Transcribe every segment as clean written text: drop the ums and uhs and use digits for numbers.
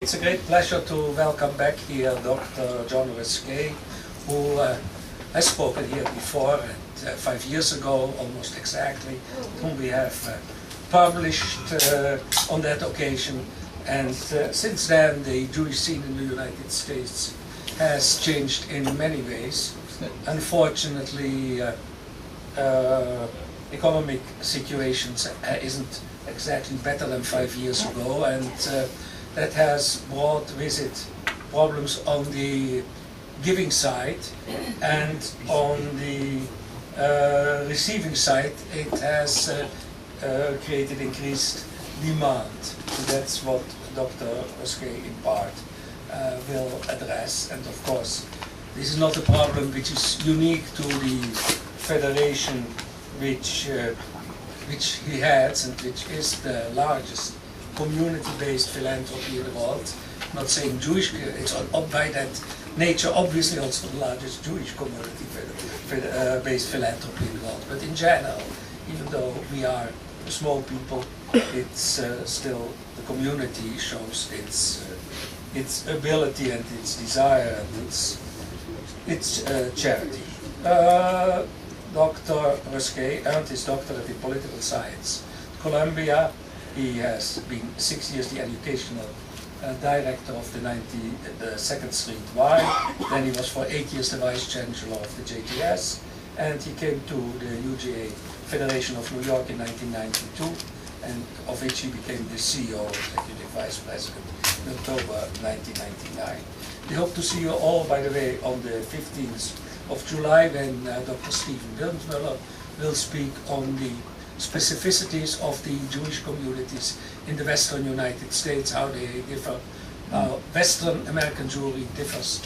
It's a great pleasure to welcome back here Dr. John Ruskay, who has spoken here before, and 5 years ago, almost exactly, whom we have published on that occasion. And since then, the Jewish scene in the United States has changed in many ways. Unfortunately, economic situations isn't exactly better than 5 years ago, and that has brought with it problems on the giving side, and on the receiving side it has created increased demand. So that's what Dr. Ruskay in part will address. And of course, this is not a problem which is unique to the federation which he heads, and which is the largest community-based philanthropy in the world. I'm not saying Jewish, it's by that nature obviously also the largest Jewish community-based philanthropy in the world. But in general, even though we are small people, it's still the community shows its ability and its desire and its charity. Dr. Ruskay earned his doctorate in political science at Columbia. He has been 6 years the educational director of the 92nd Street Y. Then he was for 8 years the Vice Chancellor of the JTS, and he came to the UJA-Federation of New York in 1992, and of which he became the CEO, Executive Vice President, in October 1999. We hope to see you all, by the way, on the 15th of July, when Dr. Stephen Wilmsmuller will speak on the specificities of the Jewish communities in the Western United States, how they differ, how Western American Jewry differs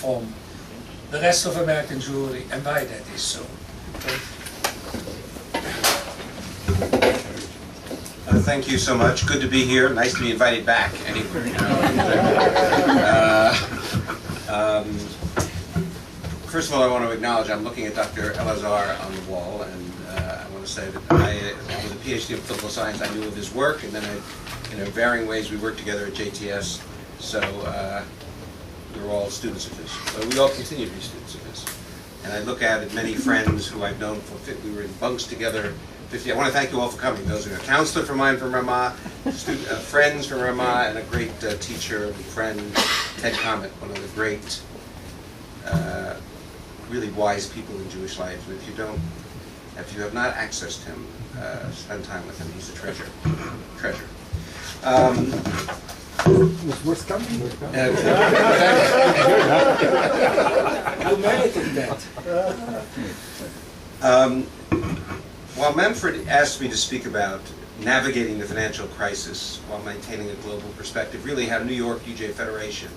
from the rest of American Jewry, and why that is so. Thank you so much. Good to be here. Nice to be invited back. Anyway. First of all, I want to acknowledge I'm looking at Dr. Elazar on the wall, and I want to say that with a PhD in political science, I knew of his work, and then in varying ways we worked together at JTS, so we were all students of his. But we all continue to be students of his. And I look at many friends who I've known we were in bunks together. I want to thank you all for coming. Those who are a counselor from mine from Ramah, friends from Ramah, and a great teacher and friend, Ted Comet, one of the great really wise people in Jewish life. And if you have not accessed him, spend time with him. He's a treasure. Treasure. Was worth coming? You merited that. While Manfred asked me to speak about navigating the financial crisis while maintaining a global perspective, really how New York UJA-Federation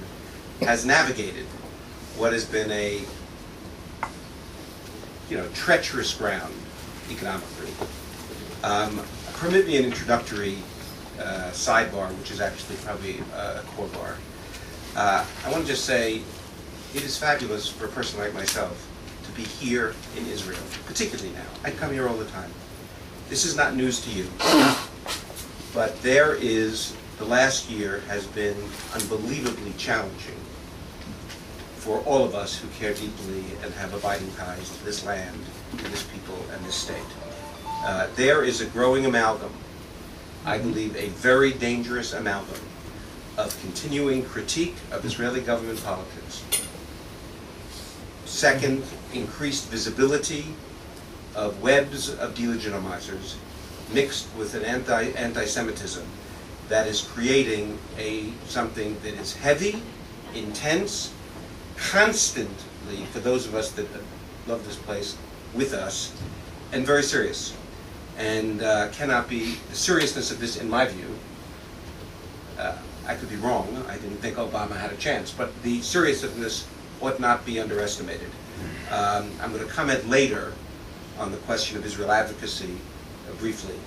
has navigated what has been a treacherous ground economically. Permit me an introductory sidebar, which is actually probably a core bar. I want to just say it is fabulous for a person like myself to be here in Israel, particularly now. I come here all the time. This is not news to you, but the last year has been unbelievably challenging for all of us who care deeply and have abiding ties to this land, to this people, and this state. There is a growing amalgam, I believe a very dangerous amalgam, of continuing critique of Israeli government politics. Second, increased visibility of webs of delegitimizers mixed with an anti-Semitism that is creating something that is heavy, intense, constantly, for those of us that love this place, with us, and very serious. And cannot be, the seriousness of this, in my view, I could be wrong, I didn't think Obama had a chance, but the seriousness of this ought not be underestimated. I'm going to comment later on the question of Israel advocacy briefly,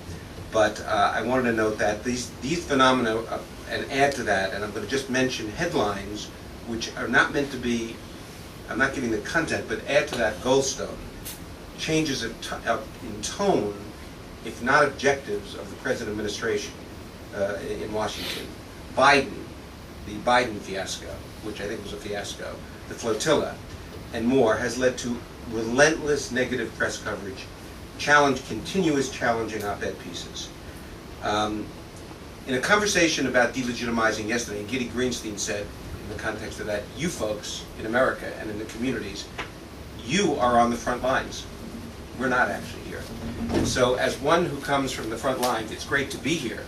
but I wanted to note that these phenomena, and add to that, and I'm going to just mention headlines which are not meant to be, I'm not giving the content, but add to that goldstone, changes in tone, if not objectives, of the present administration in Washington. Biden the Biden fiasco, which I think was a fiasco, the flotilla, and more, has led to relentless negative press coverage, continuous challenging op-ed pieces. In a conversation about delegitimizing yesterday, Giddy Greenstein said, in the context of that, you folks in America and in the communities, you are on the front lines. We're not actually here. And so as one who comes from the front lines, it's great to be here.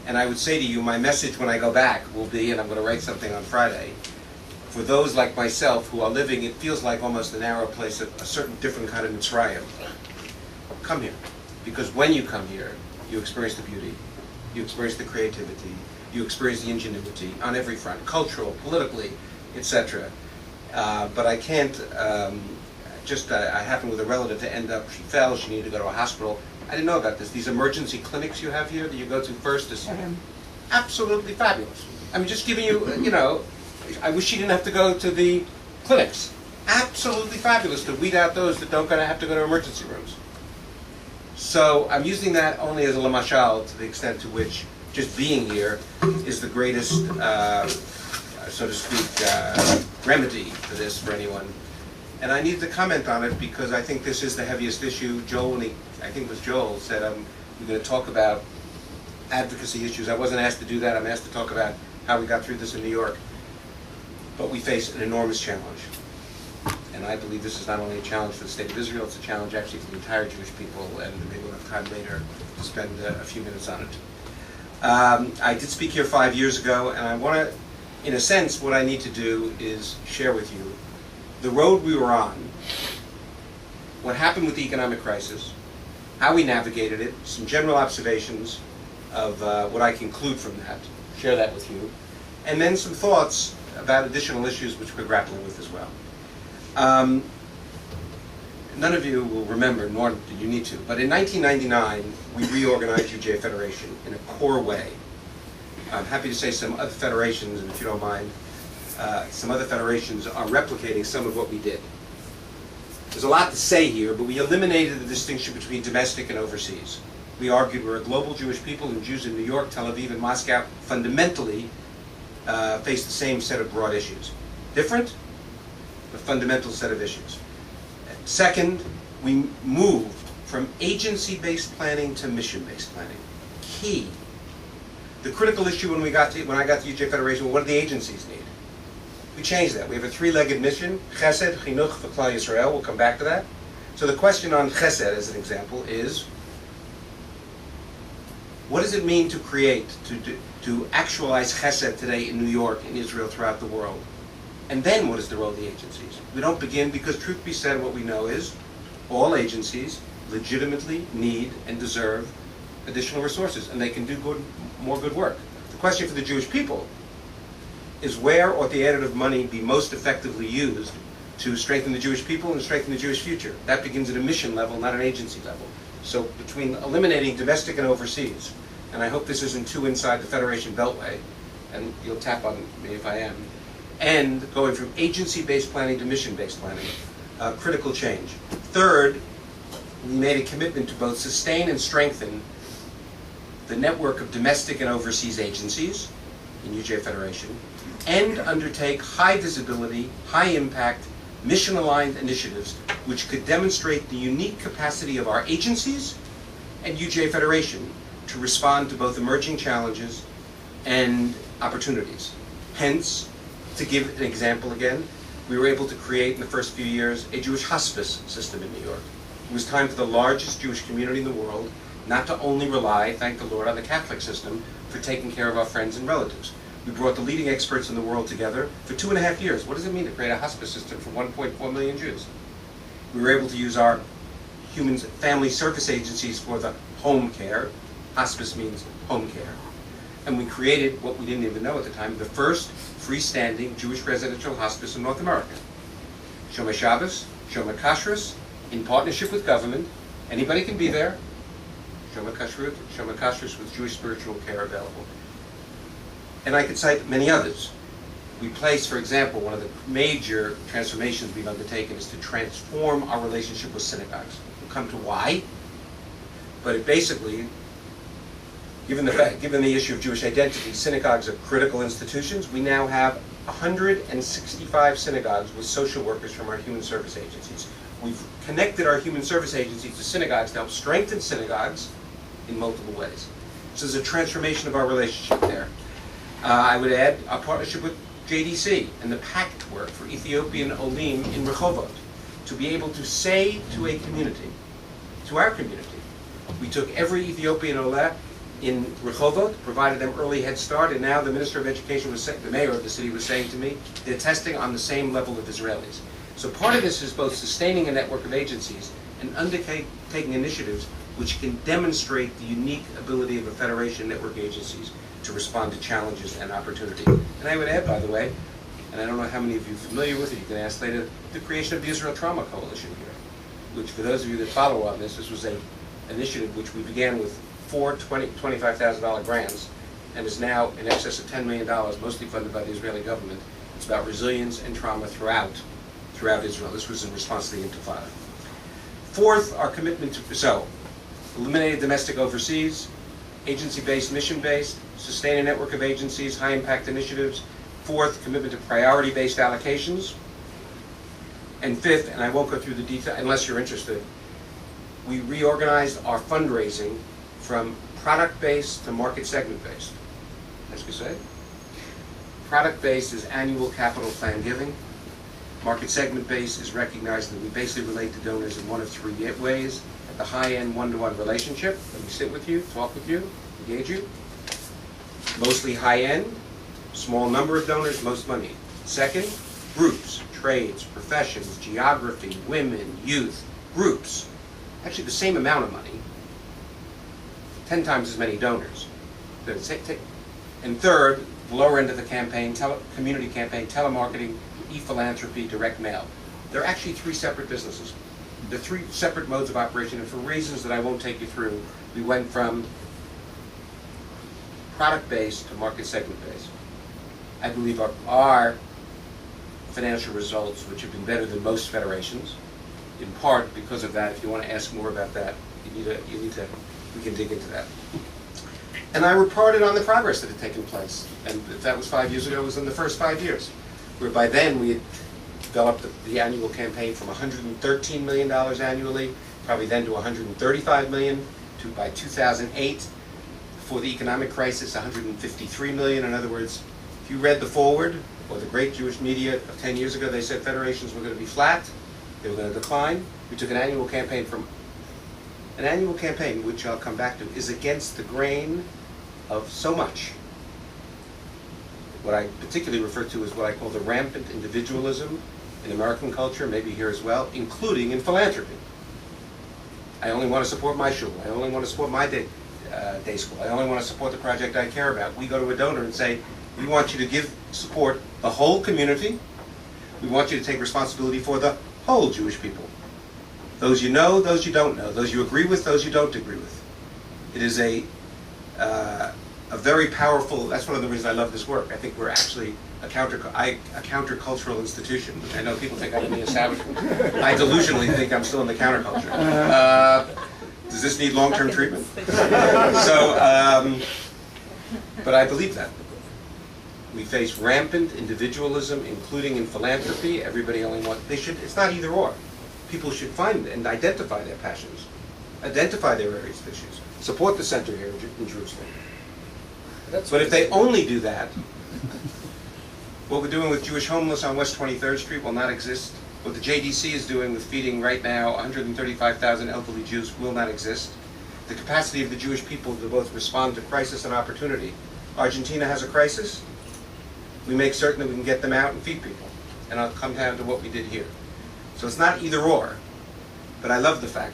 And I would say to you, my message when I go back will be, and I'm going to write something on Friday, for those like myself who are living, it feels like almost a narrow place, a certain different kind of Mitzrayim. Come here. Because when you come here, you experience the beauty, you experience the creativity, you experience the ingenuity on every front, cultural, politically, etc. But I can't, I happened with a relative to end up, she fell, she needed to go to a hospital. I didn't know about this. These emergency clinics you have here that you go to first is absolutely fabulous. I'm just giving you, I wish she didn't have to go to the clinics. Absolutely fabulous to weed out those that don't have to go to emergency rooms. So I'm using that only as a lamashal to the extent to which just being here is the greatest, so to speak, remedy for this for anyone. And I need to comment on it because I think this is the heaviest issue. Joel, I think it was Joel, said we're going to talk about advocacy issues. I wasn't asked to do that. I'm asked to talk about how we got through this in New York. But we face an enormous challenge. And I believe this is not only a challenge for the State of Israel, it's a challenge actually for the entire Jewish people, and maybe we'll have time later to spend a few minutes on it. I did speak here 5 years ago, and I want to, in a sense, what I need to do is share with you the road we were on, what happened with the economic crisis, how we navigated it, some general observations of what I conclude from that, share that with you, and then some thoughts about additional issues which we're grappling with as well. None of you will remember, nor do you need to, but in 1999, we reorganized UJA-Federation in a core way. I'm happy to say some other federations, and if you don't mind, some other federations are replicating some of what we did. There's a lot to say here, but we eliminated the distinction between domestic and overseas. We argued we're a global Jewish people, and Jews in New York, Tel Aviv, and Moscow fundamentally face the same set of broad issues. Different, but fundamental set of issues. Second, we moved from agency-based planning to mission-based planning. Key. The critical issue when I got to UJA-Federation, what do the agencies need? We changed that. We have a three-legged mission, Chesed, Chinuch, V'Klal Yisrael. We'll come back to that. So the question on Chesed, as an example, is what does it mean to create, to actualize Chesed today in New York, in Israel, throughout the world? And then what is the role of the agencies? We don't begin because, truth be said, what we know is all agencies legitimately need and deserve additional resources, and they can do more good work. The question for the Jewish people is where ought the additive money be most effectively used to strengthen the Jewish people and strengthen the Jewish future? That begins at a mission level, not an agency level. So between eliminating domestic and overseas, and I hope this isn't too inside the Federation Beltway, and you'll tap on me if I am, and going from agency-based planning to mission-based planning, critical change. Third, we made a commitment to both sustain and strengthen the network of domestic and overseas agencies in UJA-Federation, and undertake high visibility, high impact, mission-aligned initiatives which could demonstrate the unique capacity of our agencies and UJA-Federation to respond to both emerging challenges and opportunities. Hence, to give an example again, we were able to create in the first few years a Jewish hospice system in New York. It was time for the largest Jewish community in the world not to only rely, thank the Lord, on the Catholic system for taking care of our friends and relatives. We brought the leading experts in the world together for 2.5 years. What does it mean to create a hospice system for 1.4 million Jews? We were able to use our family service agencies for the home care. Hospice means home care. And we created what we didn't even know at the time, the first freestanding Jewish residential hospice in North America. Shomer Shabbos, Shomer Kashrus, in partnership with government. Anybody can be there. Shomer Kashrus with Jewish spiritual care available. And I could cite many others. We place, for example, one of the major transformations we've undertaken is to transform our relationship with synagogues. We'll come to why, but it basically, Given the issue of Jewish identity, synagogues are critical institutions. We now have 165 synagogues with social workers from our human service agencies. We've connected our human service agencies to synagogues to help strengthen synagogues in multiple ways. So there's a transformation of our relationship there. I would add our partnership with JDC and the pact work for Ethiopian Olim in Rehovot, to be able to say to a community, to our community, we took every Ethiopian Olim in Rehovot, provided them early head start, and now the Minister of Education was saying, the mayor of the city was saying to me, they're testing on the same level of Israelis. So part of this is both sustaining a network of agencies and undertaking initiatives which can demonstrate the unique ability of a federation network agencies to respond to challenges and opportunity. And I would add, by the way, and I don't know how many of you are familiar with it, you can ask later, the creation of the Israel Trauma Coalition here, which for those of you that follow on this was an initiative which we began with 4 $25,000 grants and is now in excess of $10 million, mostly funded by the Israeli government. It's about resilience and trauma throughout Israel. This was in response to the Intifada. Fourth, our commitment to, eliminate domestic overseas, agency-based, mission-based, sustain a network of agencies, high-impact initiatives. Fourth, commitment to priority-based allocations. And fifth, and I won't go through the detail unless you're interested, we reorganized our fundraising from product-based to market segment-based. As we say, product-based is annual capital plan giving. Market segment-based is recognizing that we basically relate to donors in one of 3 ways. At the high-end one-to-one relationship, when we sit with you, talk with you, engage you. Mostly high-end, small number of donors, most money. Second, groups, trades, professions, geography, women, youth, groups. Actually the same amount of money, 10 times as many donors. And third, the lower end of the campaign, community campaign, telemarketing, e-philanthropy, direct mail. They're actually 3 separate businesses. They're 3 separate modes of operation, and for reasons that I won't take you through, we went from product-based to market segment-based. I believe our financial results, which have been better than most federations, in part because of that. If you want to ask more about that, you need to, we can dig into that. And I reported on the progress that had taken place. And if that was 5 years ago, it was in the first 5 years, where by then we had developed the annual campaign from $113 million annually, probably then to $135 million, to by 2008, before the economic crisis, $153 million. In other words, if you read the forward, or the great Jewish media of 10 years ago, they said federations were going to be flat, they were going to decline. We took an annual campaign which I'll come back to, is against the grain of so much. What I particularly refer to as what I call the rampant individualism in American culture, maybe here as well, including in philanthropy. I only want to support my shul. I only want to support my day school. I only want to support the project I care about. We go to a donor and say, we want you to support the whole community. We want you to take responsibility for the whole Jewish people. Those you know, those you don't know, those you agree with, those you don't agree with. It is a very powerful, that's one of the reasons I love this work. I think we're actually a countercultural institution. I know people think I'm being establishment. I delusionally think I'm still in the counterculture. Does this need long-term treatment? But I believe that. We face rampant individualism, including in philanthropy. Everybody only wants, it's not either or. People should find and identify their passions, identify their areas of issues, support the center here in Jerusalem. But if they only do that, what we're doing with Jewish homeless on West 23rd Street will not exist. What the JDC is doing with feeding right now 135,000 elderly Jews will not exist. The capacity of the Jewish people to both respond to crisis and opportunity. Argentina has a crisis. We make certain that we can get them out and feed people. And I'll come down to what we did here. So it's not either or, but I love the fact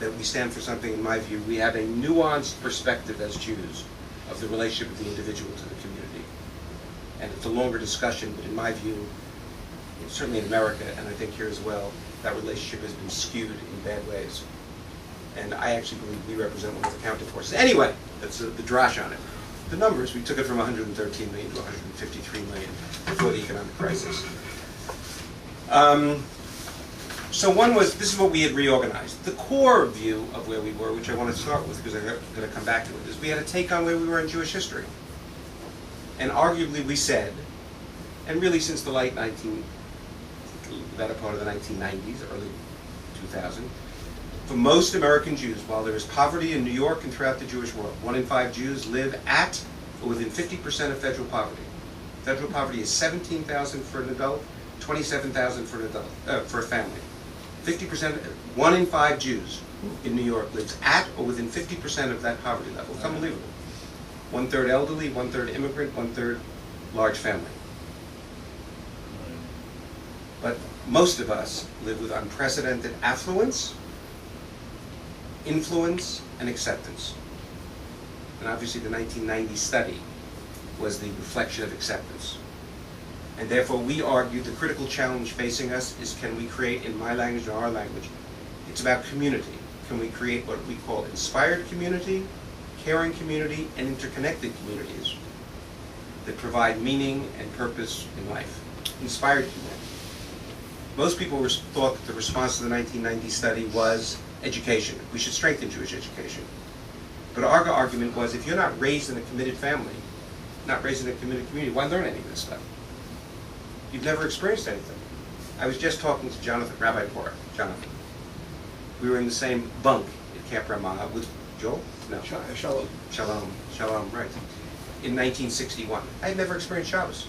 that we stand for something, in my view. We have a nuanced perspective as Jews of the relationship of the individual to the community. And it's a longer discussion, but in my view, certainly in America, and I think here as well, that relationship has been skewed in bad ways. And I actually believe we represent one of the counterforces. Anyway, that's the drash on it. The numbers, we took it from 113 million to 153 million before the economic crisis. So one was, this is what we had reorganized. The core view of where we were, which I want to start with because I'm going to come back to it, is we had a take on where we were in Jewish history. And arguably we said, and really since the latter part of the 1990s, early 2000, for most American Jews, while there is poverty in New York and throughout the Jewish world, 1 in 5 Jews live at or within 50% of federal poverty. Federal poverty is $17,000 for an adult, $27,000 for an adult, for a family. 50%, 1 in 5 Jews in New York lives at or within 50% of that poverty level. It's unbelievable. 1/3 elderly, 1/3 immigrant, 1/3 large family. But most of us live with unprecedented affluence, influence, and acceptance. And obviously the 1990 study was the reflection of acceptance. And therefore we argued the critical challenge facing us is, can we create, in my language and our language, it's about community. Can we create what we call inspired community, caring community, and interconnected communities that provide meaning and purpose in life? Inspired community. Most people thought that the response to the 1990 study was education. We should strengthen Jewish education. But our argument was, if you're not raised in a committed family, not raised in a committed community, why learn any of this stuff? You've never experienced anything. I was just talking to Jonathan, Rabbi Porter, Jonathan. We were in the same bunk at Camp Ramah with Joel? No. Shalom. Shalom, right. In 1961. I had never experienced Shabbos.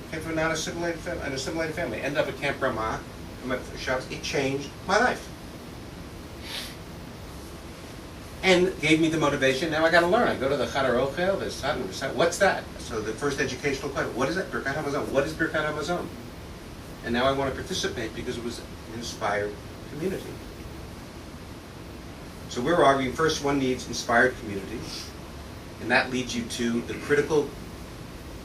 I came from a non-assimilated family, an assimilated family. Ended up at Camp Ramah, I went for Shabbos. It changed my life. And gave me the motivation. Now I got to learn. I go to the Chadar Ochel, the Satan, what's that? So the first educational question, what is that? Birkat Hamazon. What is Birkat Hamazon? And now I want to participate because it was an inspired community. So we're arguing first one needs inspired community, and that leads you to the critical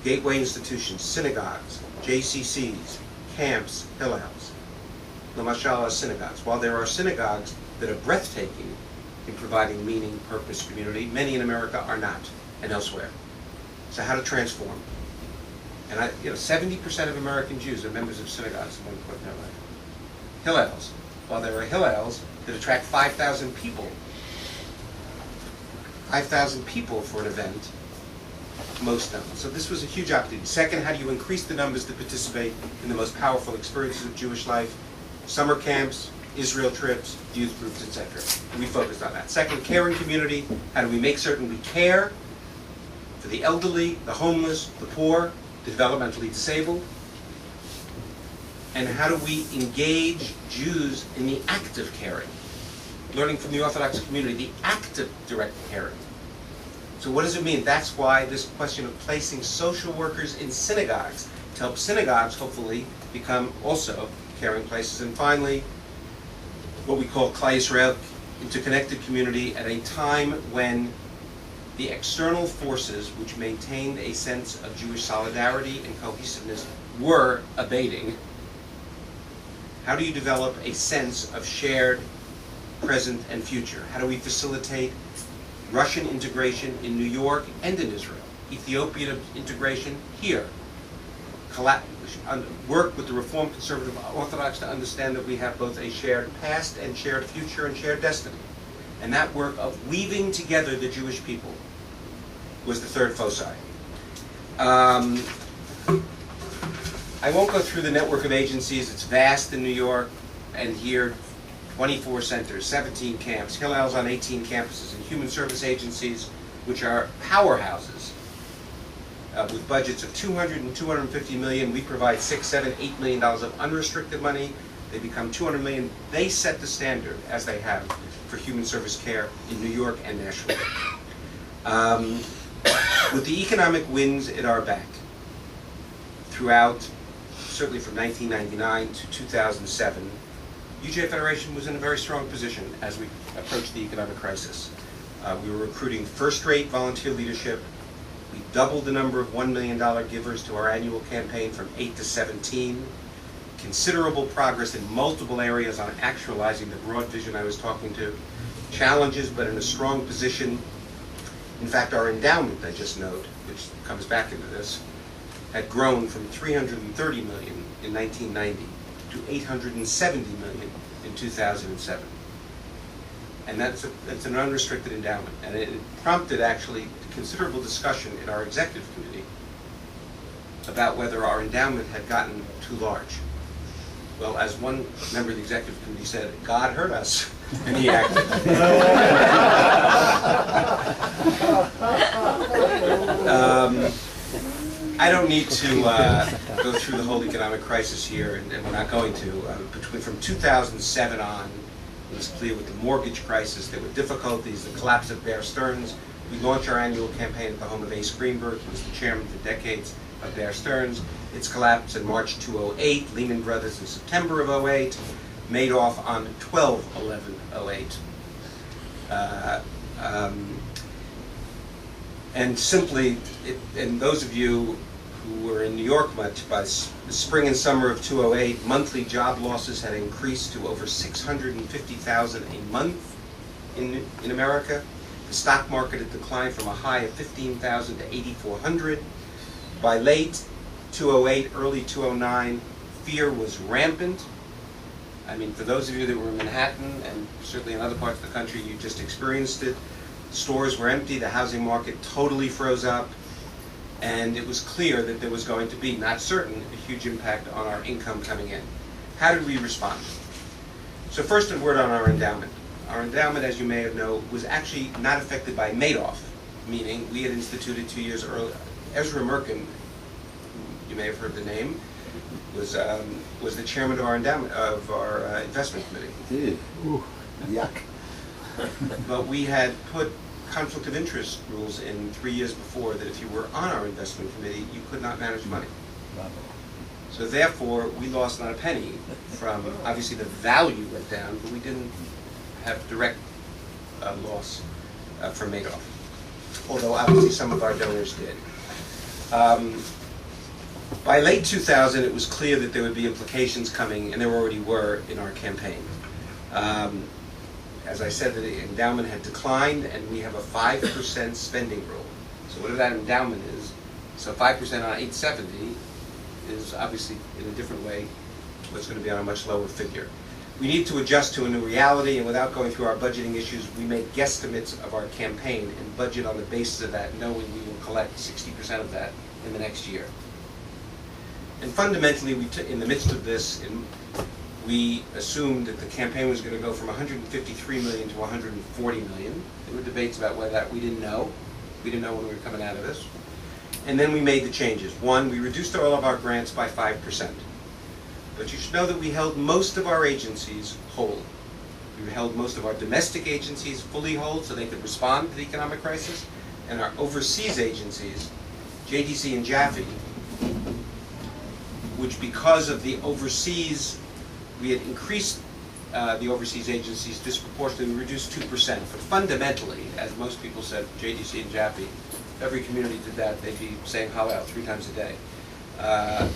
gateway institutions, synagogues, JCCs, camps, hillels. Lamashal synagogues. While there are synagogues that are breathtaking in providing meaning, purpose, community, many in America are not, and elsewhere. So how to transform? And 70% of American Jews are members of synagogues at one point in their life. Hillels. While there are hillels that attract 5,000 people, 5,000 people for an event, most don't. So this was a huge opportunity. Second, how do you increase the numbers that participate in the most powerful experiences of Jewish life? Summer camps, Israel trips, youth groups, etc. We focused on that. Second, caring community. How do we make certain we care for the elderly, the homeless, the poor, the developmentally disabled? And how do we engage Jews in the act of caring? Learning from the Orthodox community, the act of direct caring. So what does it mean? That's why this question of placing social workers in synagogues to help synagogues hopefully become also caring places. And finally, what we call Klal Yisrael, interconnected community, at a time when the external forces which maintained a sense of Jewish solidarity and cohesiveness were abating. How do you develop a sense of shared present and future? How do we facilitate Russian integration in New York and in Israel? Ethiopian integration here? Work with the Reform Conservative Orthodox to understand that we have both a shared past and shared future and shared destiny. And that work of weaving together the Jewish people was the third foci. I won't go through the network of agencies. It's vast in New York and here, 24 centers, 17 camps, hillels on 18 campuses, and human service agencies, which are powerhouses. With budgets of 200 and 250 million, we provide $6, $7, $8 million of unrestricted money. They become 200 million. They set the standard, as they have, for human service care in New York and nationally. With the economic winds at our back, throughout, certainly from 1999 to 2007, UJA-Federation was in a very strong position as we approached the economic crisis. We were recruiting first-rate volunteer leadership. We doubled the number of $1 million givers to our annual campaign from 8 to 17. Considerable progress in multiple areas on actualizing the broad vision I was talking to. Challenges, but in a strong position. In fact, our endowment, I just note, which comes back into this, had grown from $330 million in 1990 to $870 million in 2007. And that's an unrestricted endowment. And it prompted actually considerable discussion in our executive committee about whether our endowment had gotten too large. Well, as one member of the executive committee said, God heard us, and he acted. I don't need to go through the whole economic crisis here, and we're not going to. From 2007 on, it was clear with the mortgage crisis, there were difficulties, the collapse of Bear Stearns. We launched our annual campaign at the home of Ace Greenberg, who was the chairman for decades of Bear Stearns. Its collapse in March 2008, Lehman Brothers in September of 2008, Madoff on 12/11/08. And simply, and those of you who were in New York much, by the spring and summer of 2008, monthly job losses had increased to over 650,000 a month in America. The stock market had declined from a high of 15,000 to 8,400. By late 2008, early 2009, fear was rampant. I mean, for those of you that were in Manhattan, and certainly in other parts of the country, you just experienced it. Stores were empty, the housing market totally froze up, and it was clear that there was going to be, not certain, a huge impact on our income coming in. How did we respond? So first, a word on our endowment. Our endowment, as you may have known, was actually not affected by Madoff, meaning we had instituted 2 years earlier. Ezra Merkin, you may have heard the name, was the chairman of our endowment, of our investment committee. Ooh, yuck. But we had put conflict of interest rules in 3 years before that if you were on our investment committee, you could not manage money. So therefore, we lost not a penny from, obviously the value went down, but we didn't have direct loss from Madoff. Although obviously some of our donors did. By late 2000, it was clear that there would be implications coming, and there already were in our campaign. As I said, the endowment had declined, and we have a 5% spending rule. So whatever that endowment is, so 5% on 870 is obviously in a different way what's going to be on a much lower figure. We need to adjust to a new reality, and without going through our budgeting issues, we make guesstimates of our campaign and budget on the basis of that, knowing we will collect 60% of that in the next year. And fundamentally, in the midst of this, we assumed that the campaign was going to go from 153 million to 140 million. There were debates about whether that we didn't know. We didn't know when we were coming out of this. And then we made the changes. One, we reduced all of our grants by 5%. But you should know that we held most of our agencies whole. We held most of our domestic agencies fully whole so they could respond to the economic crisis. And our overseas agencies, JDC and Jaffe, which because of the overseas, we had increased the overseas agencies disproportionately, we reduced 2%. But fundamentally, as most people said, JDC and Jaffe, if every community did that, they'd be saying Hallel 3 times a day.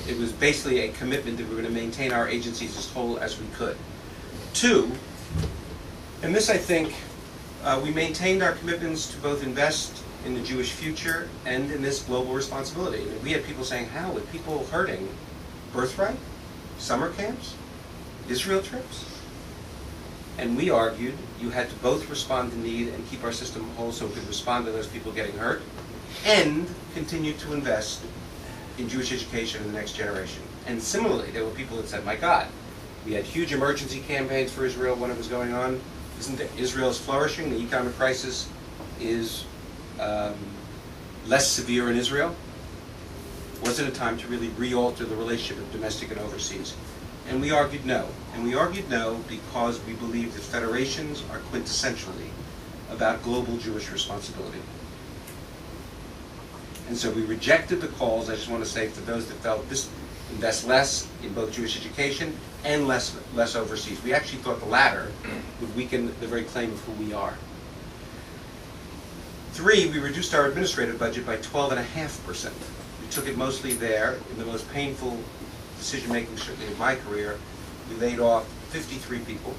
It was basically a commitment that we were going to maintain our agencies as whole as we could. 2, and this I think, we maintained our commitments to both invest in the Jewish future and in this global responsibility. And we had people saying, how, with people hurting, birthright, summer camps, Israel trips? And we argued you had to both respond to need and keep our system whole so we could respond to those people getting hurt and continue to invest in Jewish education in the next generation. And similarly, there were people that said, my God, we had huge emergency campaigns for Israel when it was going on. Isn't that Israel is flourishing? The economic crisis is less severe in Israel. Was it a time to really re-alter the relationship of domestic and overseas? And we argued no. And we argued no because we believe that federations are quintessentially about global Jewish responsibility. And so we rejected the calls, I just want to say, for those that felt this invest less in both Jewish education and less overseas. We actually thought the latter would weaken the very claim of who we are. 3, we reduced our administrative budget by 12.5%. We took it mostly there. In the most painful decision-making, certainly in my career, we laid off 53 people.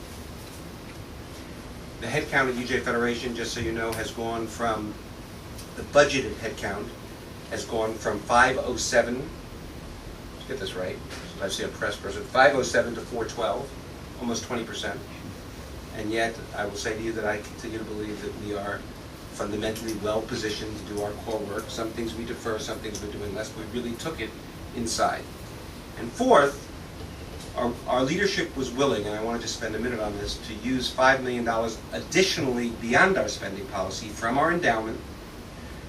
The headcount at UJA-Federation, just so you know, has gone from, the budgeted headcount has gone from 507 get this right, I've seen a press person, 507 to 412, almost 20%. And yet, I will say to you that I continue to believe that we are fundamentally well-positioned to do our core work. Some things we defer, some things we're doing less, but we really took it inside. And fourth, our leadership was willing, and I want to just spend a minute on this, to use $5 million additionally beyond our spending policy from our endowment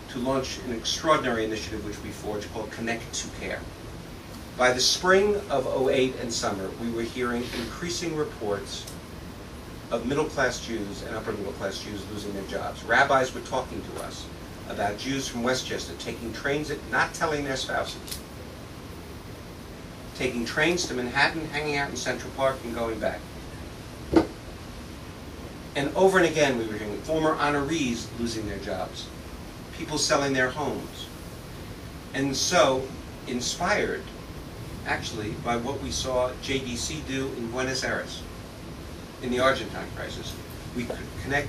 to launch an extraordinary initiative which we forged called Connect to Care. By the spring of '08 and summer, we were hearing increasing reports of middle-class Jews and upper-middle-class Jews losing their jobs. Rabbis were talking to us about Jews from Westchester taking trains, not telling their spouses, taking trains to Manhattan, hanging out in Central Park, and going back. And over and again we were hearing former honorees losing their jobs, people selling their homes. And so, inspired, actually, by what we saw JDC do in Buenos Aires, in the Argentine crisis, we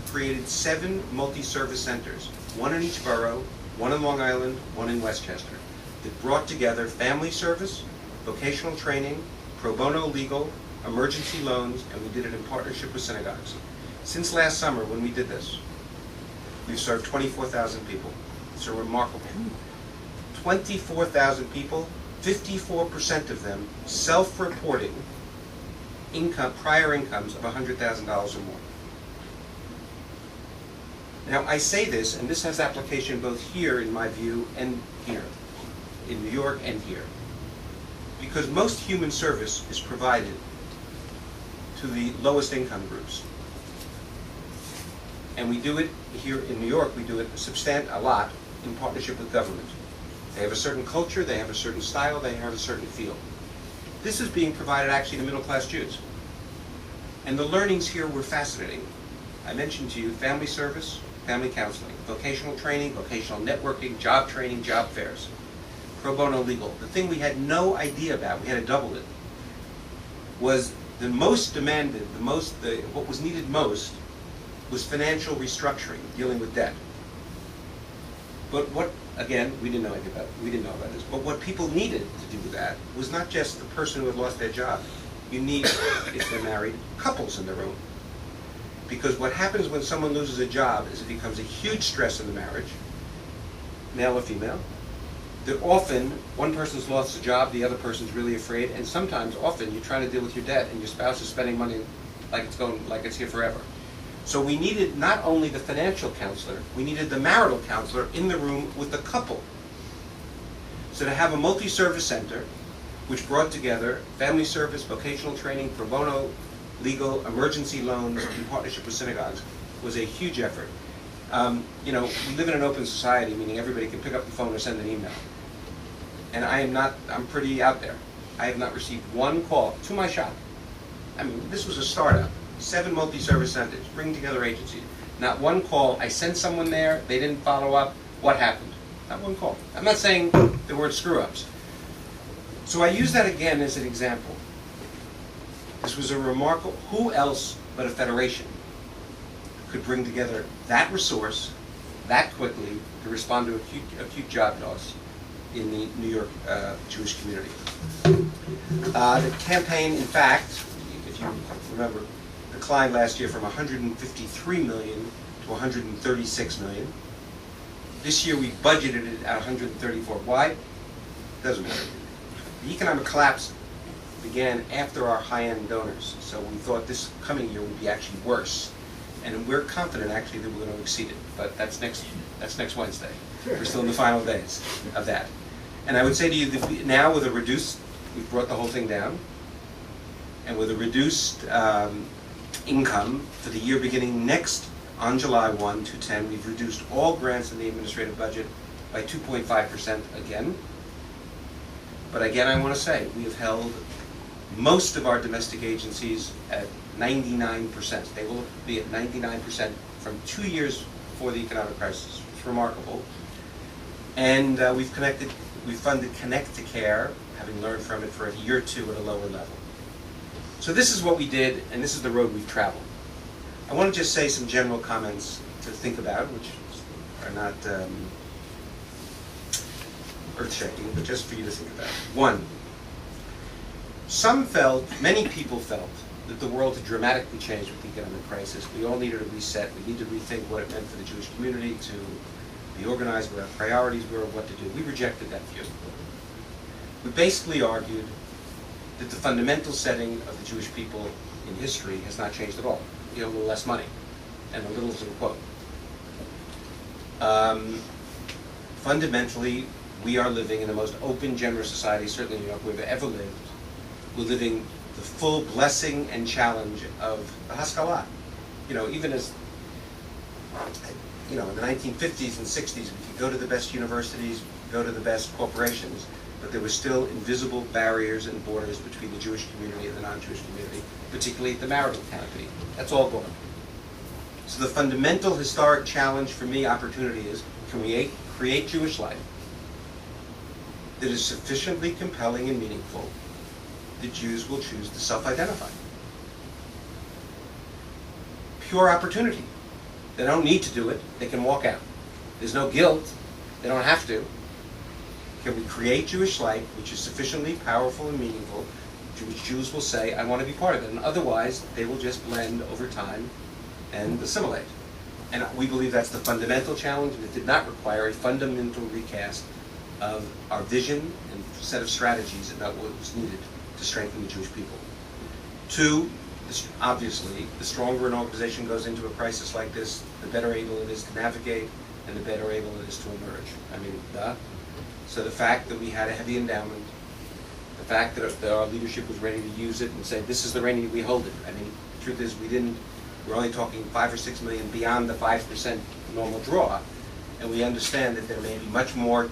created 7 multi-service centers, 1 in each borough, 1 in Long Island, 1 in Westchester, that brought together family service, vocational training, pro bono legal, emergency loans, and we did it in partnership with synagogues. Since last summer, when we did this, we've served 24,000 people. It's a remarkable. 24,000 people, 54% of them self-reporting prior incomes of $100,000 or more. Now, I say this, and this has application both here, in my view, and here, in New York and here, because most human service is provided to the lowest income groups. And we do it here in New York, we do it a lot in partnership with government. They have a certain culture, they have a certain style, they have a certain feel. This is being provided actually to middle-class Jews. And the learnings here were fascinating. I mentioned to you family service, family counseling, vocational training, vocational networking, job training, job fairs, pro bono legal. The thing we had no idea about, we had to double it, was the most demanded, what was needed most was financial restructuring, dealing with debt. But what, again, we didn't know anything about it. We didn't know about this. But what people needed to do with that was not just the person who had lost their job. You need, if they're married, couples in the room. Because what happens when someone loses a job is it becomes a huge stress in the marriage, male or female, that often one person's lost a job, the other person's really afraid, and sometimes, often, you're trying to deal with your debt and your spouse is spending money like it's here forever. So we needed not only the financial counselor, we needed the marital counselor in the room with the couple. So to have a multi-service center, which brought together family service, vocational training, pro bono, legal, emergency loans, in partnership with synagogues, was a huge effort. We live in an open society, meaning everybody can pick up the phone or send an email. And I'm pretty out there. I have not received one call to my shop. I mean, this was a startup. 7 multi-service centers, bringing together agencies. Not one call. I sent someone there, they didn't follow up. What happened? Not one call. I'm not saying there weren't screw-ups. So I use that again as an example. This was a remarkable, who else but a federation could bring together that resource that quickly to respond to acute job loss in the New York Jewish community. The campaign, in fact, if you remember, declined last year from 153 million to 136 million. This year we budgeted it at 134. Why? Doesn't matter. The economic collapse began after our high-end donors, so we thought this coming year would be actually worse. And we're confident actually that we're going to exceed it, but that's next Wednesday. We're still in the final days of that. And I would say to you that now with a reduced, we've brought the whole thing down, and with a reduced income for the year beginning next on July 1 to 10, we've reduced all grants in the administrative budget by 2.5% again. But again, I want to say, we have held most of our domestic agencies at 99%. They will be at 99% from 2 years before the economic crisis. It's remarkable. And we've funded Connect to Care, having learned from it for a year or two at a lower level. So this is what we did, and this is the road we've traveled. I want to just say some general comments to think about, which are not earth-shaking, but just for you to think about. 1, Some felt, many people felt, that the world had dramatically changed with the economic crisis. We all needed a reset. We needed to rethink what it meant for the Jewish community to be organized, what our priorities were, what to do. We rejected that view. We basically argued that the fundamental setting of the Jewish people in history has not changed at all. You know, a little less money, and a little to quote. Fundamentally, we are living in the most open, generous society, certainly in New York, we've ever lived. We're living the full blessing and challenge of the Haskalah. You know, even as, you know, in the 1950s and 60s, we could go to the best universities, go to the best corporations, but there were still invisible barriers and borders between the Jewish community and the non-Jewish community, particularly at the marital canopy. That's all gone. So the fundamental historic challenge for me, opportunity, is can we create Jewish life that is sufficiently compelling and meaningful that Jews will choose to self-identify. Pure opportunity. They don't need to do it. They can walk out. There's no guilt. They don't have to. Can we create Jewish life which is sufficiently powerful and meaningful to which Jews will say, I want to be part of it, and otherwise they will just blend over time and assimilate. And we believe that's the fundamental challenge, and it did not require a fundamental recast of our vision and set of strategies about what was needed to strengthen the Jewish people. Two, obviously, the stronger an organization goes into a crisis like this, the better able it is to navigate, and the better able it is to emerge. I mean, so the fact that we had a heavy endowment, the fact that our leadership was ready to use it and say, this is the rainy, we hold it. I mean, the truth is we're only talking 5 or 6 million beyond the 5% normal draw, and we understand that there may be much more.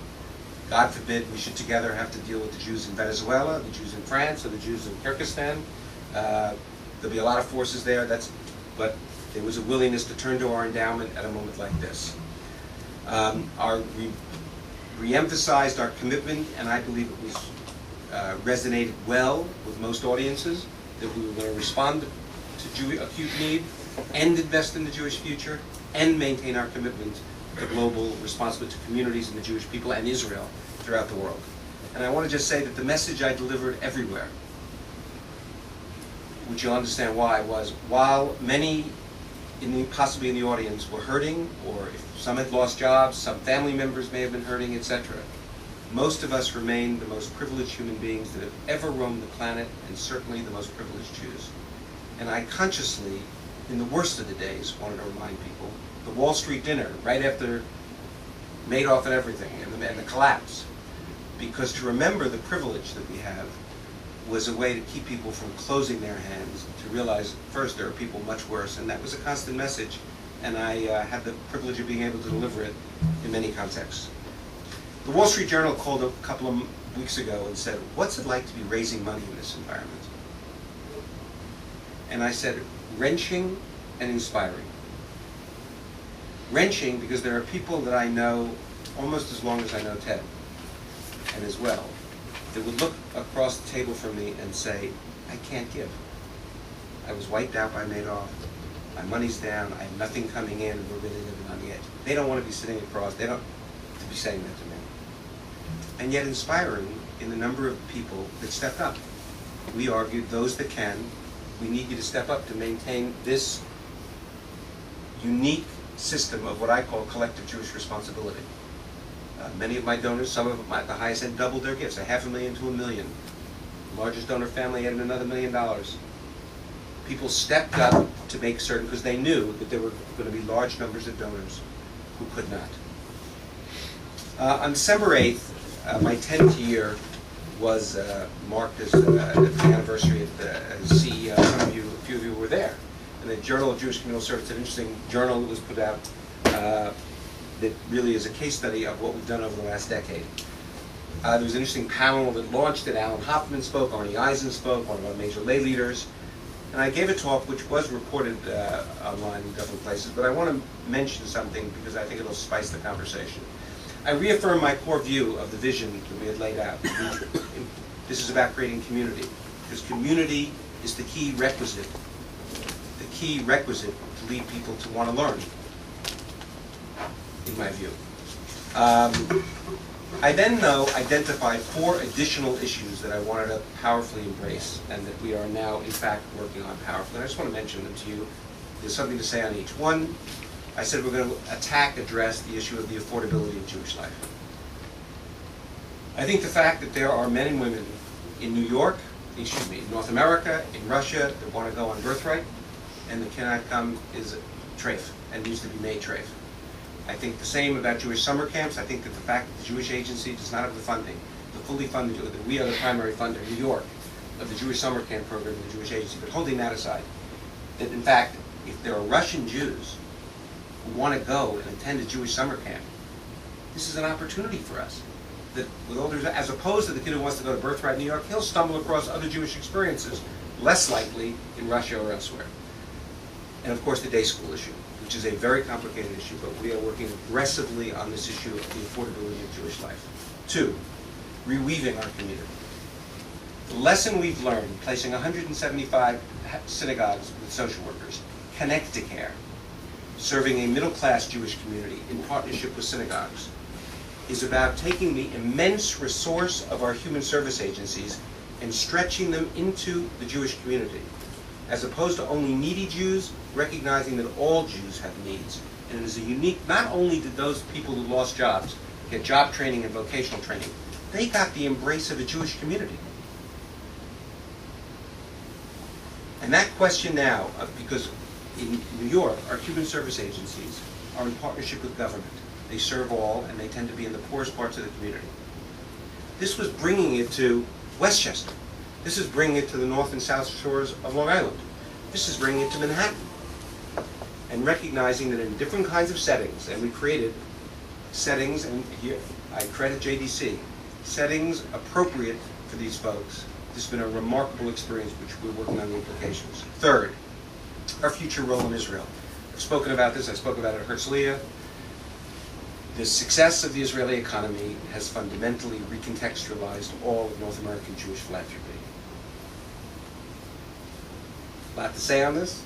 God forbid we should together have to deal with the Jews in Venezuela, the Jews in France, or the Jews in Kyrgyzstan. There'll be a lot of forces there, but there was a willingness to turn to our endowment at a moment like this. We re-emphasized our commitment, and I believe it was resonated well with most audiences, that we were going to respond to acute need, and invest in the Jewish future, and maintain our commitment to global responsibility to communities and the Jewish people and Israel throughout the world. And I want to just say that the message I delivered everywhere, which you'll understand why, was while many possibly in the audience were hurting, or if some had lost jobs, some family members may have been hurting, etc., most of us remain the most privileged human beings that have ever roamed the planet, and certainly the most privileged Jews. And I consciously, in the worst of the days, wanted to remind people, the Wall Street dinner, right after Madoff and everything, and the collapse, because to remember the privilege that we have was a way to keep people from closing their hands, to realize, first, there are people much worse, and that was a constant message, and I had the privilege of being able to deliver it in many contexts. The Wall Street Journal called a couple of weeks ago and said, what's it like to be raising money in this environment? And I said, wrenching and inspiring. Wrenching because there are people that I know almost as long as I know Ted, and as well, that would look across the table from me and say, I can't give. I was wiped out by Madoff. My money's down. I have nothing coming in. We're really living on the edge. They don't want to be sitting across. They don't to be saying that to me. And yet inspiring in the number of people that stepped up. We argued, those that can, we need you to step up to maintain this unique system of what I call collective Jewish responsibility. Many of my donors, some of them at the highest end, doubled their gifts, $500,000 to $1 million. The largest donor family added another $1 million. People stepped up to make certain, because they knew that there were going to be large numbers of donors who could not. On December 8th, my 10th year was marked as the anniversary as CEO. A few of you were there. And the Journal of Jewish Communal Service, an interesting journal that was put out that really is a case study of what we've done over the last decade. There was an interesting panel that launched it. Alan Hoffman spoke, Arnie Eisen spoke, one of our major lay leaders. And I gave a talk which was reported online in different places, but I want to mention something because I think it'll spice the conversation. I reaffirm my core view of the vision that we had laid out. This is about creating community, because community is the key requisite to lead people to want to learn, in my view. I then, though, identified 4 additional issues that I wanted to powerfully embrace and that we are now, in fact, working on powerfully. And I just want to mention them to you. There's something to say on each. One, I said we're going to address the issue of the affordability of Jewish life. I think the fact that there are men and women in New York, in North America, in Russia, that want to go on birthright, and that cannot come is treif, and needs to be made treif. I think the same about Jewish summer camps. I think that the fact that the Jewish Agency does not have the funding, the fully funded, that we are the primary funder in New York of the Jewish summer camp program in the Jewish Agency, but holding that aside, that in fact, if there are Russian Jews who want to go and attend a Jewish summer camp, this is an opportunity for us. That with all due, as opposed to the kid who wants to go to Birthright New York, he'll stumble across other Jewish experiences, less likely in Russia or elsewhere. And of course the day school issue, which is a very complicated issue, but we are working aggressively on this issue of the affordability of Jewish life. 2, reweaving our community. The lesson we've learned, placing 175 synagogues with social workers, connect to care, serving a middle-class Jewish community in partnership with synagogues, is about taking the immense resource of our human service agencies and stretching them into the Jewish community, as opposed to only needy Jews, recognizing that all Jews have needs. And it is a unique, not only did those people who lost jobs get job training and vocational training, they got the embrace of a Jewish community. And that question now, because in New York, our human service agencies are in partnership with government. They serve all, and they tend to be in the poorest parts of the community. This was bringing it to Westchester. This is bringing it to the north and south shores of Long Island. This is bringing it to Manhattan. And recognizing that in different kinds of settings, and we created settings, and here I credit JDC, settings appropriate for these folks. This has been a remarkable experience, which we're working on the implications. 3rd, our future role in Israel. I've spoken about this. I spoke about it at Herzliya. The success of the Israeli economy has fundamentally recontextualized all of North American Jewish philanthropy. A lot to say on this.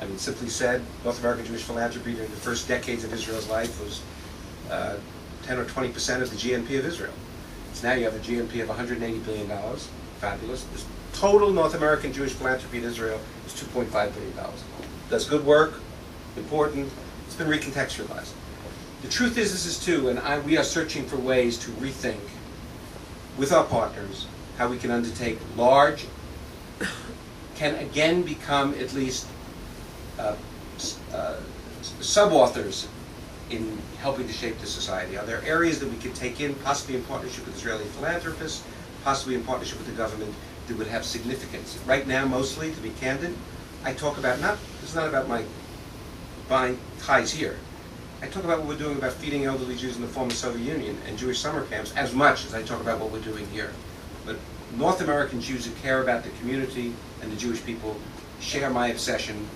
I mean, simply said, North American Jewish philanthropy during the first decades of Israel's life was 10 or 20% of the GNP of Israel. So now you have a GNP of $180 billion. Fabulous. The total North American Jewish philanthropy in Israel is $2.5 billion. Does good work, important. It's been recontextualized. The truth is, this is too, and we are searching for ways to rethink with our partners how we can undertake large, can again become at least sub-authors in helping to shape the society. Are there areas that we could take in, possibly in partnership with Israeli philanthropists, possibly in partnership with the government, that would have significance? Right now, mostly, to be candid, I talk about, it's not about my buying ties here. I talk about what we're doing about feeding elderly Jews in the former Soviet Union and Jewish summer camps as much as I talk about what we're doing here. But North American Jews who care about the community and the Jewish people share my obsession.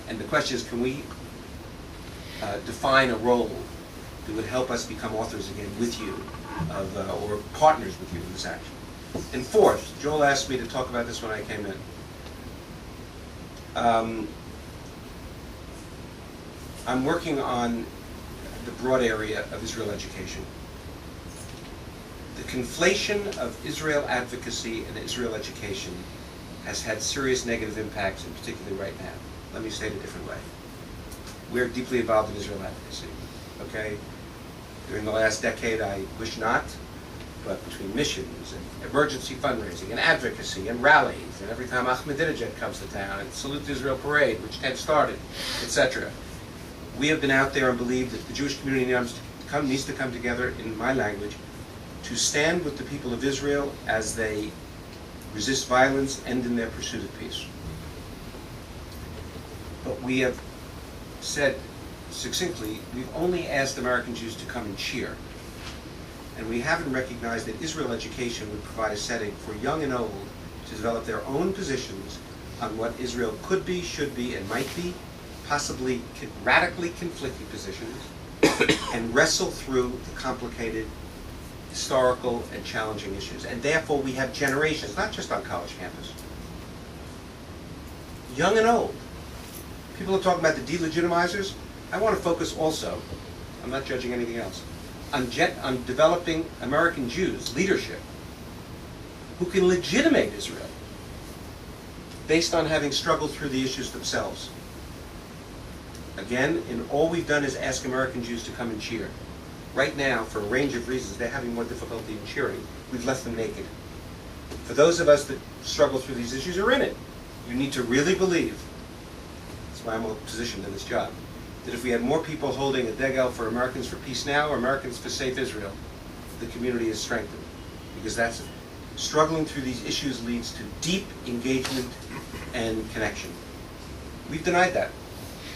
And the question is, can we define a role that would help us become authors again with you, or partners with you in this action? And 4th, Joel asked me to talk about this when I came in. I'm working on the broad area of Israel education. The conflation of Israel advocacy and Israel education has had serious negative impacts, and particularly right now. Let me say it a different way. We're deeply involved in Israel advocacy, okay? During the last decade, I wish not, but between missions and emergency fundraising and advocacy and rallies, and every time Ahmadinejad comes to town, and Salute to Israel Parade, which Ted started, etc., we have been out there and believe that the Jewish community needs to come together, in my language, to stand with the people of Israel as they resist violence and in their pursuit of peace. But we have said succinctly, we've only asked American Jews to come and cheer. And we haven't recognized that Israel education would provide a setting for young and old to develop their own positions on what Israel could be, should be, and might be, possibly radically conflicting positions, and wrestle through the complicated historical and challenging issues. And therefore we have generations, not just on college campus, young and old. People are talking about the delegitimizers. I want to focus also, I'm not judging anything else, on developing American Jews, leadership, who can legitimate Israel based on having struggled through the issues themselves. Again, all we've done is ask American Jews to come and cheer. Right now, for a range of reasons, they're having more difficulty in cheering. We've left them naked. For those of us that struggle through these issues are in it. You need to really believe, that's why I'm positioned in this job, that if we had more people holding a degel for Americans for Peace Now or Americans for Safe Israel, the community is strengthened. Because that's struggling through these issues leads to deep engagement and connection. We've denied that,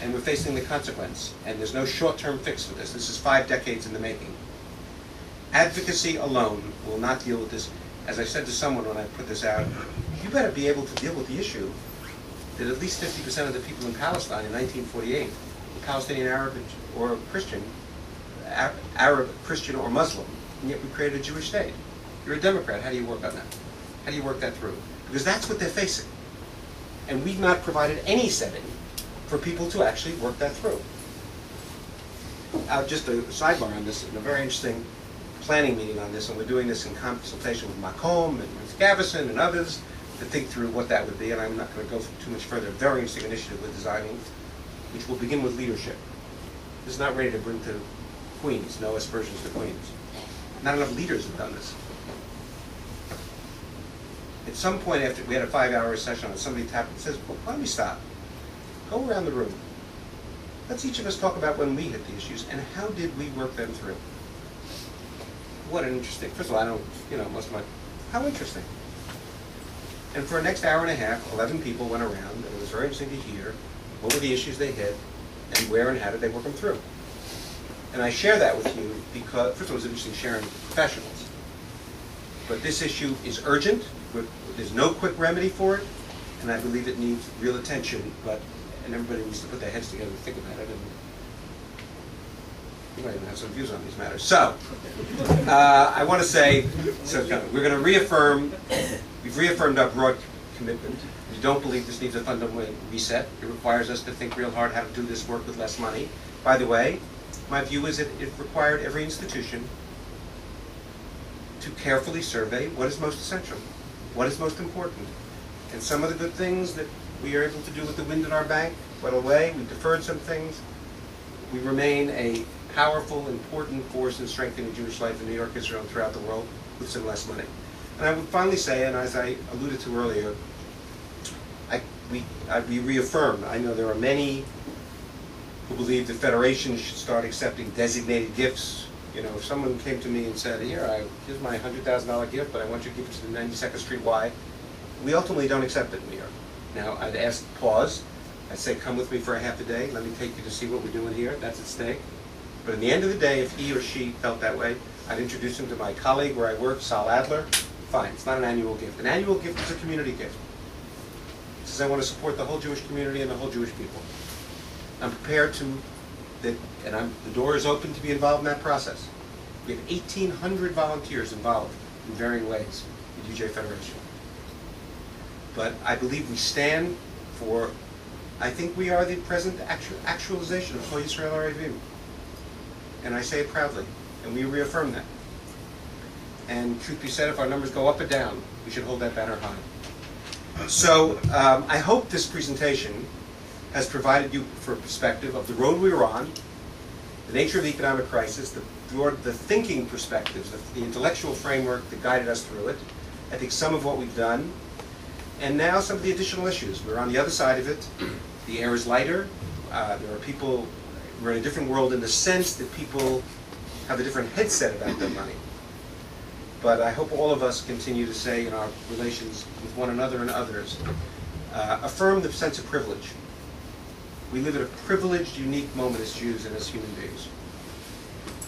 and we're facing the consequence. And there's no short-term fix for this. This is 5 decades in the making. Advocacy alone will not deal with this. As I said to someone when I put this out, you better be able to deal with the issue that at least 50% of the people in Palestine in 1948 were Palestinian Arab or Christian, Arab, Christian, or Muslim, and yet we created a Jewish state. You're a Democrat. How do you work on that? How do you work that through? Because that's what they're facing. And we've not provided any setting for people to actually work that through. Just a sidebar on this, in a very interesting planning meeting on this, and we're doing this in consultation with Macomb and with Gavison and others to think through what that would be, and I'm not going to go too much further. A very interesting initiative we're designing, which will begin with leadership. This is not ready to bring to Queens, no aspersions to Queens. Not enough leaders have done this. At some point after we had a 5-hour session on it, somebody tapped and says, well, why don't we stop? Go around the room. Let's each of us talk about when we hit the issues and how did we work them through. What an interesting, first of all, I don't, most of my, how interesting. And for the next hour and a half, 11 people went around, and it was very interesting to hear what were the issues they hit and where and how did they work them through. And I share that with you because, first of all, it was interesting sharing with professionals. But this issue is urgent. There's no quick remedy for it, and I believe it needs real attention, and everybody needs to put their heads together and think about it. And you might even have some views on these matters. So, I want to say, we're going to reaffirm, we've reaffirmed our broad commitment. We don't believe this needs a fundamental reset. It requires us to think real hard how to do this work with less money. By the way, my view is that it required every institution to carefully survey what is most essential, what is most important. And some of the good things that we are able to do with the wind in our bank went away. We deferred some things. We remain a powerful, important force in strengthening Jewish life in New York, Israel, and throughout the world with some less money. And I would finally say, and as I alluded to earlier, we reaffirm. I know there are many who believe the Federation should start accepting designated gifts. If someone came to me and said, here's my $100,000 gift, but I want you to give it to the 92nd Street Y, we ultimately don't accept it in New York. Now, I'd ask pause. I'd say, come with me for a half a day. Let me take you to see what we're doing here. That's at stake. But in the end of the day, if he or she felt that way, I'd introduce him to my colleague where I work, Sal Adler. Fine, it's not an annual gift. An annual gift is a community gift. It says I want to support the whole Jewish community and the whole Jewish people. I'm prepared to, the door is open to be involved in that process. We have 1,800 volunteers involved in varying ways in UJA-Federation. But I believe we stand for, I think we are the present actualization of Kol Yisrael Arevim. And I say it proudly, and we reaffirm that. And truth be said, if our numbers go up or down, we should hold that banner high. So I hope this presentation has provided you for a perspective of the road we were on, the nature of the economic crisis, the thinking perspectives, the intellectual framework that guided us through it, I think some of what we've done, and now some of the additional issues. We're on the other side of it. The air is lighter. There are people, we're in a different world in the sense that people have a different headset about their money. But I hope all of us continue to say in our relations with one another and others, affirm the sense of privilege. We live at a privileged, unique moment as Jews and as human beings.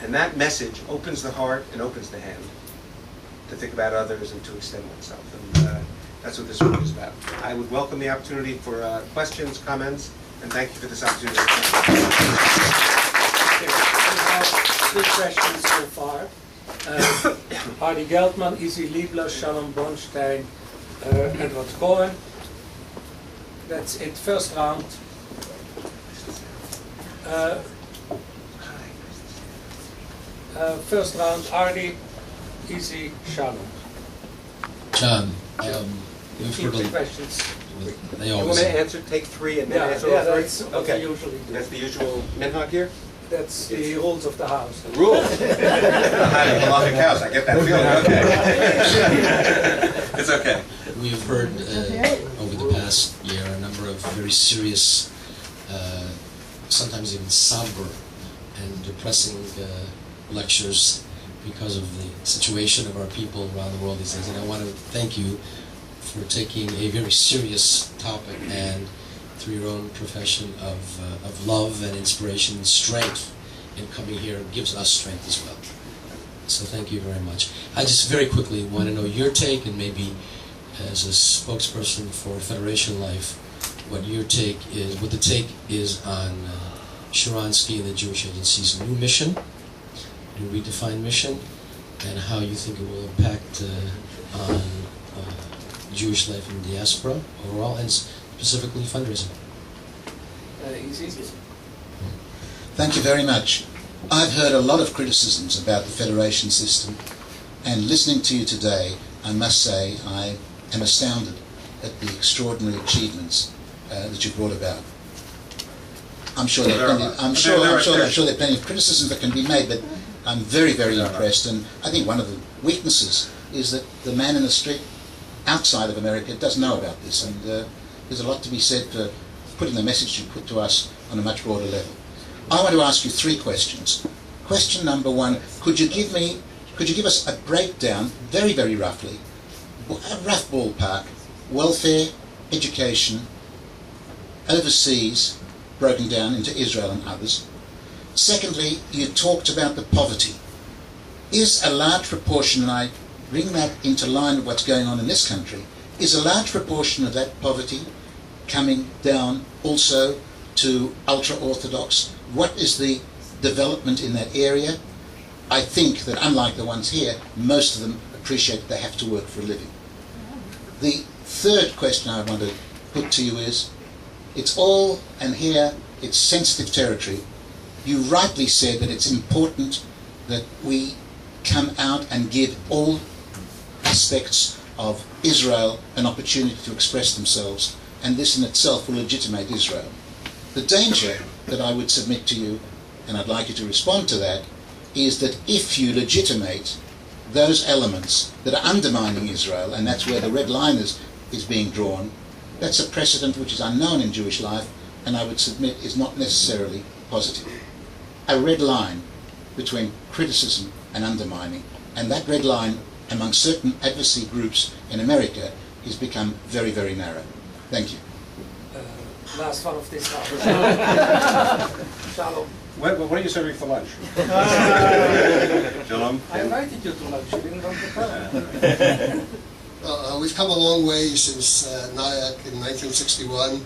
And that message opens the heart and opens the hand to think about others and to extend oneself. And that's what this work is about. I would welcome the opportunity for questions, comments, and thank you for this opportunity. We have 3 questions so far. Hardy Geldman, Izzy Liebler, Shalom Bronstein, Edward Cohen. That's it, first round. First round, Arnie, easy, Shalom. John, we've Keep heard the a, questions. they You want always me to answer, take three, and then answer Yeah, all three? that's what we usually do. That's the usual minhag here? That's the rules of the house. Rules. Hiding halachic house, I get that feeling, okay. It's okay. We have heard over the past year a number of very serious, sometimes even somber and depressing lectures because of the situation of our people around the world these days. And I want to thank you for taking a very serious topic and through your own profession of love and inspiration and strength in coming here gives us strength as well. So thank you very much. I just very quickly want to know your take, and maybe as a spokesperson for Federation Life, what your take is, what the take is on Sharansky and the Jewish Agency's new mission, new redefined mission, and how you think it will impact on Jewish life in the diaspora overall, and specifically fundraising. Easy. Thank you very much. I've heard a lot of criticisms about the federation system, and listening to you today, I must say I am astounded at the extraordinary achievements that you brought about. I'm sure there are plenty of criticisms that can be made, but I'm very, very impressed. And I think one of the weaknesses is that the man in the street outside of America doesn't know about this, and there's a lot to be said for putting the message you put to us on a much broader level. I want to ask you three questions. Question number one: could you give us a breakdown, very, very roughly, a rough ballpark, welfare, education, overseas, broken down into Israel and others. Secondly, you talked about the poverty. Is a large proportion, and I bring that into line with what's going on in this country, is a large proportion of that poverty coming down also to ultra-Orthodox? What is the development in that area? I think that unlike the ones here, most of them appreciate that they have to work for a living. The third question I want to put to you is, it's all, and here it's sensitive territory. You rightly said that it's important that we come out and give all aspects of Israel an opportunity to express themselves, and this in itself will legitimate Israel. The danger that I would submit to you, and I'd like you to respond to that, is that if you legitimate those elements that are undermining Israel, and that's where the red line is being drawn, that's a precedent which is unknown in Jewish life, and I would submit is not necessarily positive. A red line between criticism and undermining, and that red line among certain advocacy groups in America has become very, very narrow. Thank you. Last one of this round. Shalom. What are you serving for lunch? Shalom. I invited you to lunch. You didn't want to come. We've come a long way since NIAC in 1961,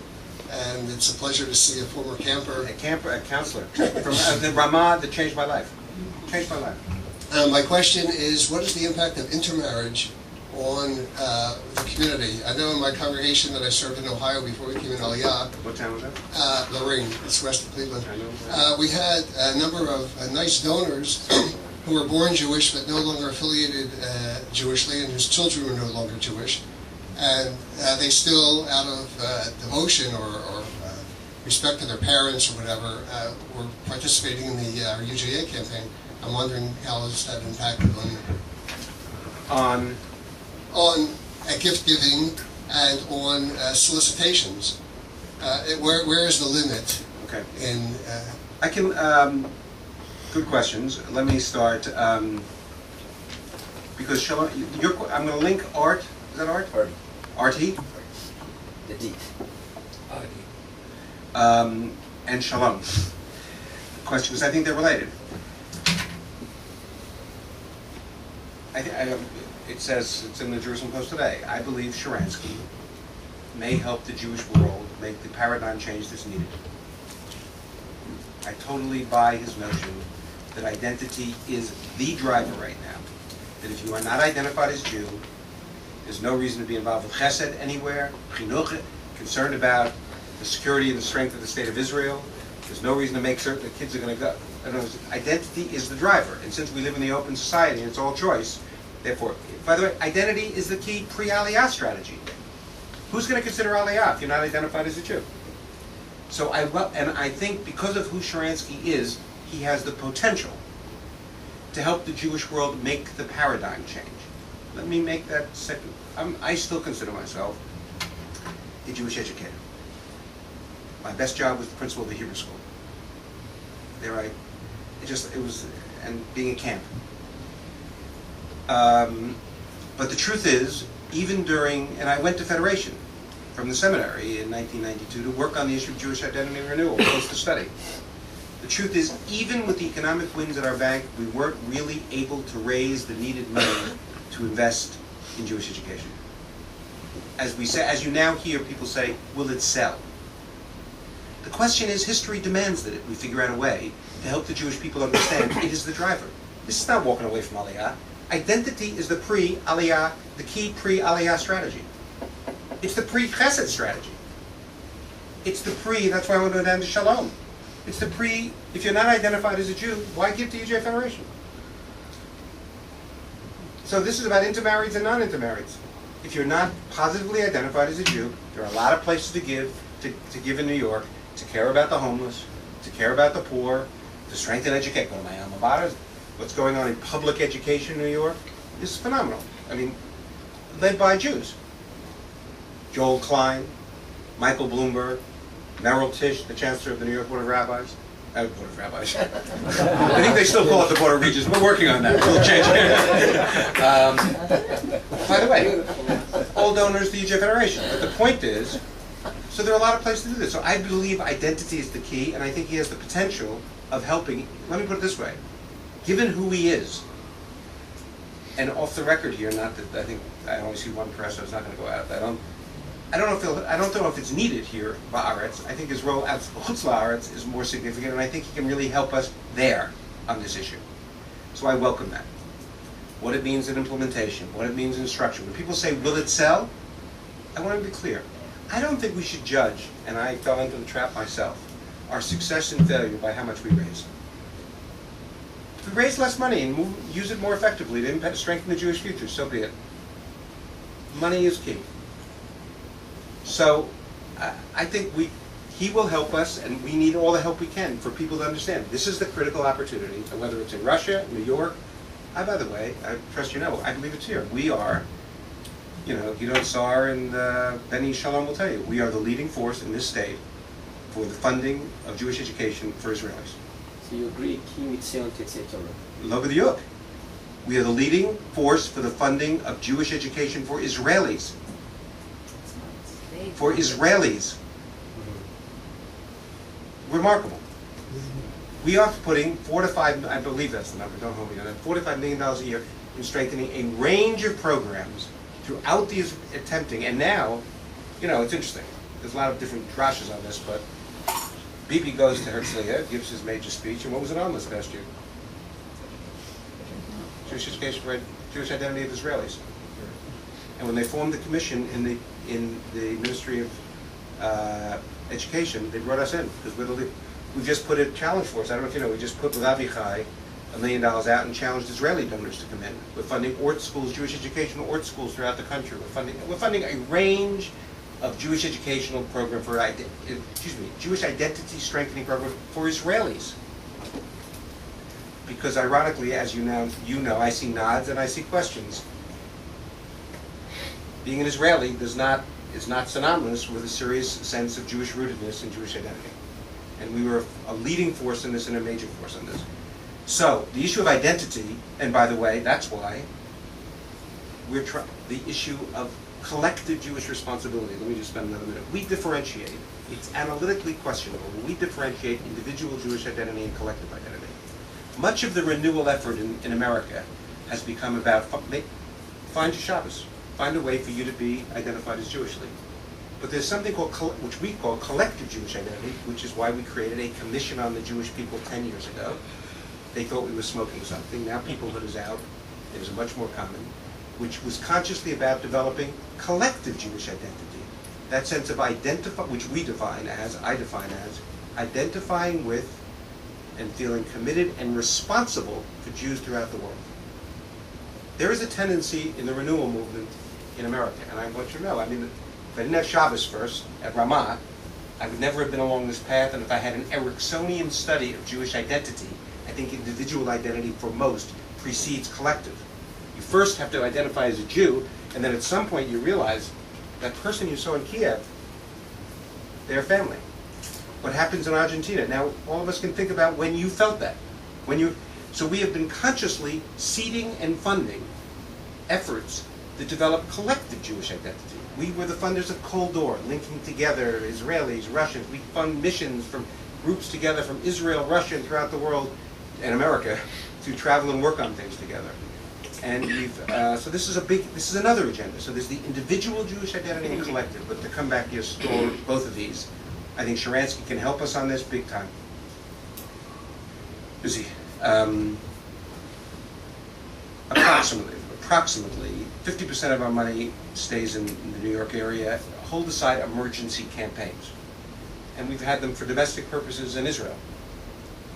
and it's a pleasure to see a former camper. A counselor from the Ramah that changed my life. Changed my life. My question is, what is the impact of intermarriage on the community? I know in my congregation that I served in Ohio before we came in Aliyah. What town was that? Lorraine, it's west of Cleveland. I know. We had a number of nice donors who were born Jewish but no longer affiliated Jewishly, and whose children were no longer Jewish. And they still, out of devotion or respect to their parents or whatever, were participating in the UJA campaign. I'm wondering how has that impacted on gift giving and on solicitations. Where is the limit? Okay. In I can. Good questions. Let me start. Because Shalom, I'm going to link Art. Is that Art? Artie. Artie. The D. And Shalom. Question, because I think they're related. It says, it's in the Jerusalem Post today, I believe Sharansky may help the Jewish world make the paradigm change that's needed. I totally buy his notion that identity is the driver right now. That if you are not identified as Jew, there's no reason to be involved with chesed anywhere, chinuch, concerned about the security and the strength of the state of Israel, There's no reason to make certain that kids are going to go. In other words, identity is the driver. And since we live in the open society and it's all choice, therefore, by the way, identity is the key pre-Aliyah strategy. Who's going to consider Aliyah if you're not identified as a Jew? So I think because of who Sharansky is, he has the potential to help the Jewish world make the paradigm change. Let me make that second. I still consider myself a Jewish educator. My best job was the principal of the Hebrew school. And being a camp. But the truth is, even during, and I went to Federation from the seminary in 1992 to work on the issue of Jewish identity renewal, close to study. The truth is, even with the economic wins at our bank, we weren't really able to raise the needed money to invest in Jewish education. As you now hear people say, will it sell? The question is, history demands that we figure out a way to help the Jewish people understand it is the driver. This is not walking away from Aliyah. Identity is the pre-Aliyah, the key pre-Aliyah strategy. It's the pre-Chesed strategy. It's the that's why I want to go down to Shalom. It's the if you're not identified as a Jew, why give to UJA-Federation? So this is about intermarrieds and non-intermarrieds. If you're not positively identified as a Jew, there are a lot of places to give in New York, to care about the homeless, to care about the poor, to strengthen education. Go to my alma mater. What's going on in public education in New York is phenomenal. I mean, led by Jews. Joel Klein, Michael Bloomberg, Merrill Tisch, the Chancellor of the New York Board of Rabbis. Board of Rabbis. I think they still call it the Board of Regents. We're working on that. We'll change it. By the way, all donors to the UJA-Federation. But the point is, so there are a lot of places to do this. So I believe identity is the key, and I think he has the potential of helping. Let me put it this way. Given who he is, and off the record here, not that I think I only see one press, so it's not going to go out. I don't know if it's needed here, Ba'aretz. I think his role at Chutz La'aretz is more significant, and I think he can really help us there on this issue. So I welcome that. What it means in implementation, what it means in instruction. When people say, will it sell? I want to be clear. I don't think we should judge, and I fell into the trap myself, our success and failure by how much we raise. If we raise less money and use it more effectively to strengthen the Jewish future, so be it. Money is key. So I think he will help us, and we need all the help we can for people to understand. This is the critical opportunity, and whether it's in Russia, New York. By the way, I trust you know, I believe it's here. We are, Gidon Sar and Benny Shalom will tell you, we are the leading force in this state for the funding of Jewish education for Israelis. So you agree, Ki Mitzion Tetzei Torah? Lo b'diuk. We are the leading force for the funding of Jewish education for Israelis. For Israelis. Remarkable. We are putting $4 to $5, I believe that's the number, don't hold me on that, $4 to $5 million a year in strengthening a range of programs throughout these attempting, and now, it's interesting. There's a lot of different drashas on this, but Bibi goes to Herzliya, gives his major speech, and what was it on this past year? Jewish education for Jewish identity of Israelis. And when they formed the commission in the Ministry of Education, they brought us in because we just put a challenge for us. I don't know if you know, we just put with Avichai $1 million out and challenged Israeli donors to come in. We're funding Ort schools, Jewish educational Ort schools throughout the country. We're funding a range of Jewish educational program for Jewish identity strengthening program for Israelis. Because ironically, as you know, I see nods and I see questions. Being an Israeli is not synonymous with a serious sense of Jewish rootedness and Jewish identity. And we were a leading force in this and a major force in this. So, the issue of identity, and by the way, that's why the issue of collective Jewish responsibility, let me just spend another minute. We differentiate, it's analytically questionable, but we differentiate individual Jewish identity and collective identity. Much of the renewal effort in America has become about find your Shabbos. Find a way for you to be identified as Jewishly. But there's something which we call collective Jewish identity, which is why we created a commission on the Jewish people 10 years ago. They thought we were smoking something. Now peoplehood is out. It is much more common, which was consciously about developing collective Jewish identity. That sense of which I define as identifying with and feeling committed and responsible for Jews throughout the world. There is a tendency in the renewal movement in America, and I want you to know, I mean, if I didn't have Shabbos first at Ramah, I would never have been along this path, and if I had an Ericksonian study of Jewish identity, I think individual identity for most precedes collective. You first have to identify as a Jew, and then at some point you realize that person you saw in Kiev, they're family. What happens in Argentina? Now, all of us can think about when you felt that. So we have been consciously seeding and funding efforts that develop collective Jewish identity. We were the funders of Cold Door, linking together Israelis, Russians. We fund missions from groups together from Israel, Russia, and throughout the world, and America, to travel and work on things together. And so this is another agenda. So there's the individual Jewish identity and collective. But to come back to your story, both of these, I think Sharansky can help us on this big time. Busy. Approximately 50% of our money stays in the New York area. Hold aside emergency campaigns. And we've had them for domestic purposes in Israel.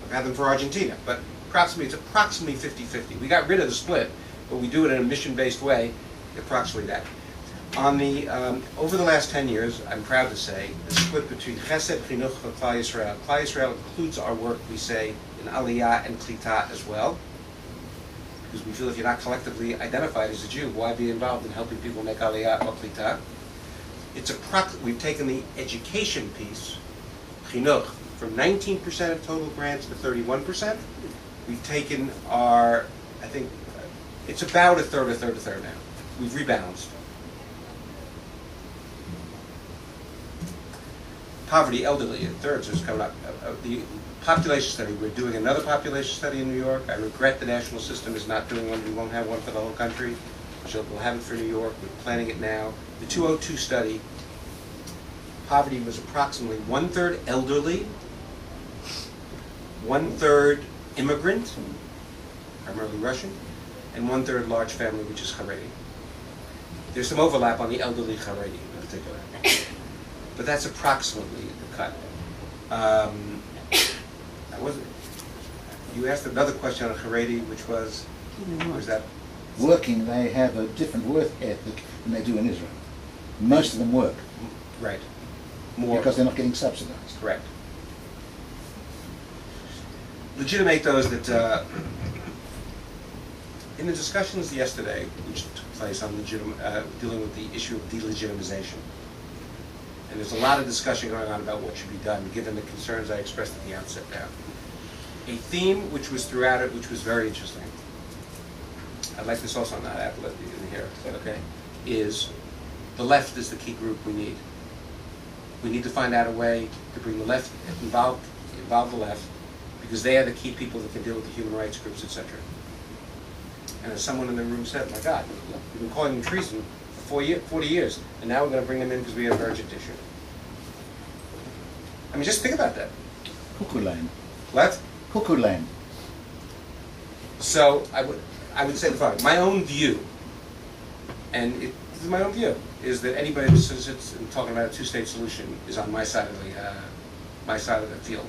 We've had them for Argentina, but it's approximately 50-50. We got rid of the split, but we do it in a mission-based way, approximately that. On the over the last 10 years, I'm proud to say, the split between Chesed, Chinuch, and Klal Yisrael. Klal Yisrael includes our work, we say, in Aliyah and Klita as well, because we feel if you're not collectively identified as a Jew, why be involved in helping people make Aliyah or Klita? We've taken the education piece, Chinuch, from 19% of total grants to 31%. We've taken our, I think, it's about a third now. We've rebalanced. Poverty, elderly, thirds is coming up. The population study, we're doing another population study in New York. I regret the national system is not doing one. We won't have one for the whole country. So we'll have it for New York. We're planning it now. The 202 study, poverty was approximately 1/3 elderly, 1/3 immigrant, primarily Russian, and 1/3 large family, which is Haredi. There's some overlap on the elderly Haredi in particular. But that's approximately the cut. You asked another question on Haredi, which was that? Working, they have a different work ethic than they do in Israel. Most of them work. Right. More. Because they're not getting subsidized. Correct. Legitimate those that, in the discussions yesterday, which took place on dealing with the issue of delegitimization, and there's a lot of discussion going on about what should be done, given the concerns I expressed at the outset now. A theme which was throughout it, which was very interesting, I'd like this also on that applet in here, okay, is the left is the key group we need. We need to find out a way to bring the left, involve the left, because they are the key people that can deal with the human rights groups, etc. And as someone in the room said, my God, we've been calling them treason for 40 years, and now we're going to bring them in because we have an urgent issue. I mean, just think about that. Cuckoo lane. What? Cuckoo lane. So I would say the following. My own view, and this is my own view, is that anybody who sits and talking about a two-state solution is on my side of the field.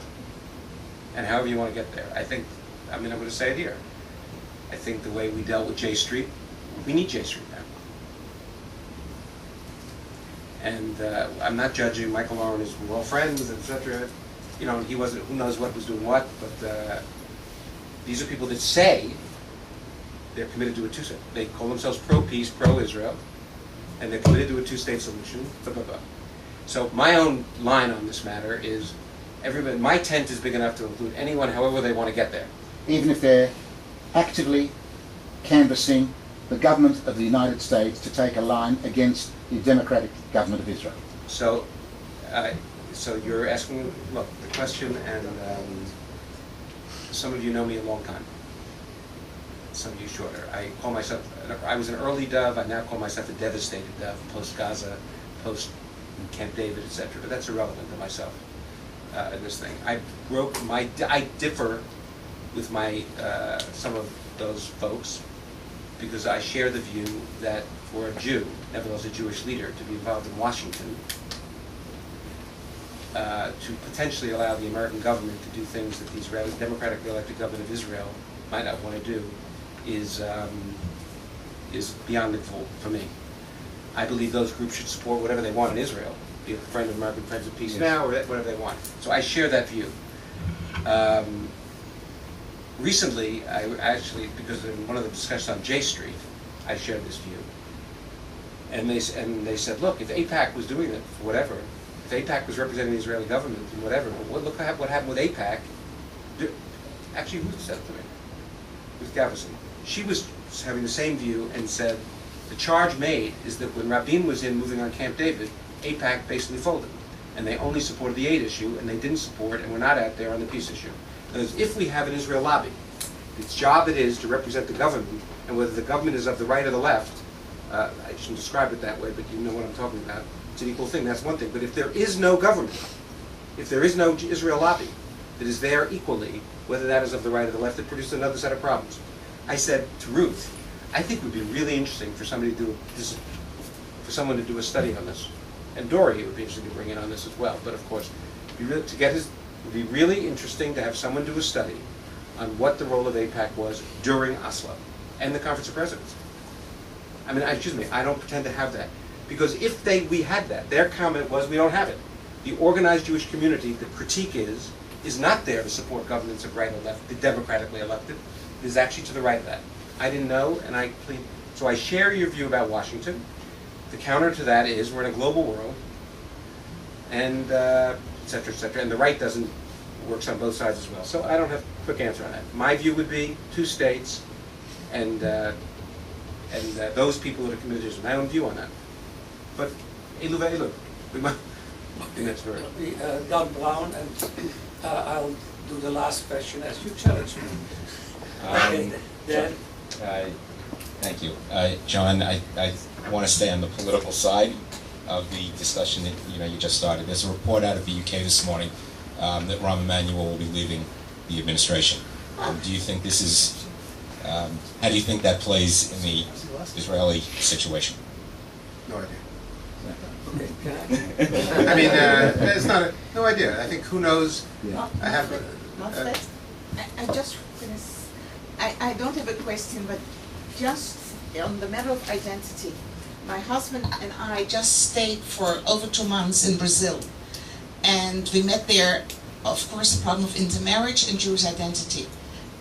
And however you want to get there, I'm going to say it here. I think the way we dealt with J Street, we need J Street now. And I'm not judging Michael Lauren, we're all friends, etc. You know, he wasn't, who knows what was doing what, but these are people that say they're committed to a two-state. They call themselves pro-peace, pro-Israel, and they're committed to a two-state solution, blah, blah, blah. So my own line on this matter is, everybody, my tent is big enough to include anyone however they want to get there. Even if they're actively canvassing the government of the United States to take a line against the democratic government of Israel. So, so you're asking, look, the question, and some of you know me a long time. Some of you shorter. I was an early dove. I now call myself a devastated dove, post-Gaza, post-Camp David, etc. But that's irrelevant to myself in this thing. I differ with some of those folks because I share the view that for a Jew, nevertheless a Jewish leader, to be involved in Washington to potentially allow the American government to do things that the Israeli democratically elected government of Israel might not want to do is beyond the goal for me. I believe those groups should support whatever they want in Israel, be it the Friend of American Friends of Peace now or whatever they want. So I share that view. Recently, I actually, because in one of the discussions on J Street, I shared this view. And they said, look, if AIPAC was doing it for whatever, if AIPAC was representing the Israeli government and whatever, well, look at what happened with AIPAC. Actually, Ruth said it to me, Ruth Gavison. She was having the same view and said, the charge made is that when Rabin was in moving on Camp David, AIPAC basically folded. And they only supported the aid issue, and they didn't support, and were not out there on the peace issue. Because if we have an Israel lobby, its job it is to represent the government, and whether the government is of the right or the left, I shouldn't describe it that way, but you know what I'm talking about. It's an equal thing, that's one thing. But if there is no government, if there is no Israel lobby that is there equally, whether that is of the right or the left, it produces another set of problems. I said to Ruth, I think it would be really interesting for somebody to do for someone to do a study on this. And Dory, it would be interesting to bring in on this as well. But of course, it would be really interesting to have someone do a study on what the role of AIPAC was during Oslo and the Conference of Presidents. I mean, excuse me, I don't pretend to have that. Because if we had that, their comment was, we don't have it. The organized Jewish community, the critique is not there to support governments of right or left, the democratically elected. It is actually to the right of that. I didn't know, and I plead. So I share your view about Washington. The counter to that is we're in a global world, and et cetera, and the right works on both sides as well. So I don't have a quick answer on that. My view would be 2 states, and those people that are committed to Israel. My own view on that. But Elu ve'elu, we might. Next word. Doug Brown, and I'll do the last question as you challenge me. Dan. Thank you. John, I want to stay on the political side of the discussion that you just started. There's a report out of the UK this morning that Rahm Emanuel will be leaving the administration. Do you think this is, how do you think that plays in the Israeli situation? No idea. Okay, can I? I mean, it's not no idea. I think who knows. I have. I just I don't have a question, but just on the matter of identity, my husband and I just stayed for over 2 months in Brazil, and we met there, of course, the problem of intermarriage and Jewish identity.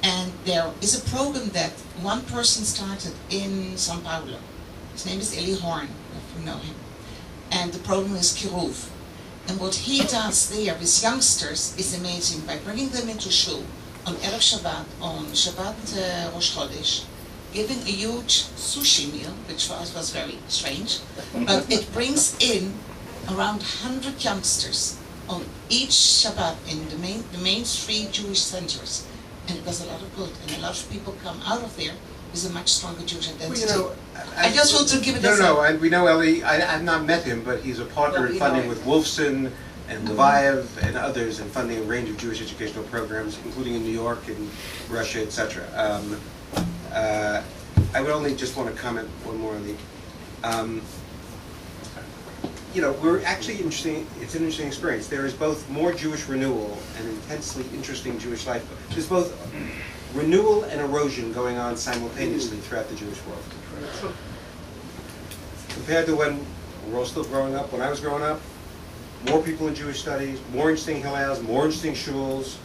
And there is a program that one person started in São Paulo. His name is Eli Horn, if you know him. And the program is Kiruv. And what he does there with youngsters is amazing. By bringing them into shul on Erev Shabbat, on Shabbat Rosh Chodesh, giving a huge sushi meal, which for us was very strange, but it brings in around 100 youngsters on each Shabbat in the main 3 Jewish centers. And it does a lot of good, and a lot of people come out of there with a much stronger Jewish identity. Well, I just want to give it and we know Eli. I've not met him, but he's a partner in funding with Wolfson and Levayev and others, in funding a range of Jewish educational programs, including in New York and Russia, etc. I would only just want to comment one more on the. We're actually interesting. It's an interesting experience. There is both more Jewish renewal and intensely interesting Jewish life. There's both renewal and erosion going on simultaneously throughout the Jewish world. Compared to when we're all still growing up, when I was growing up, more people in Jewish studies, more interesting hillels, more interesting shuls,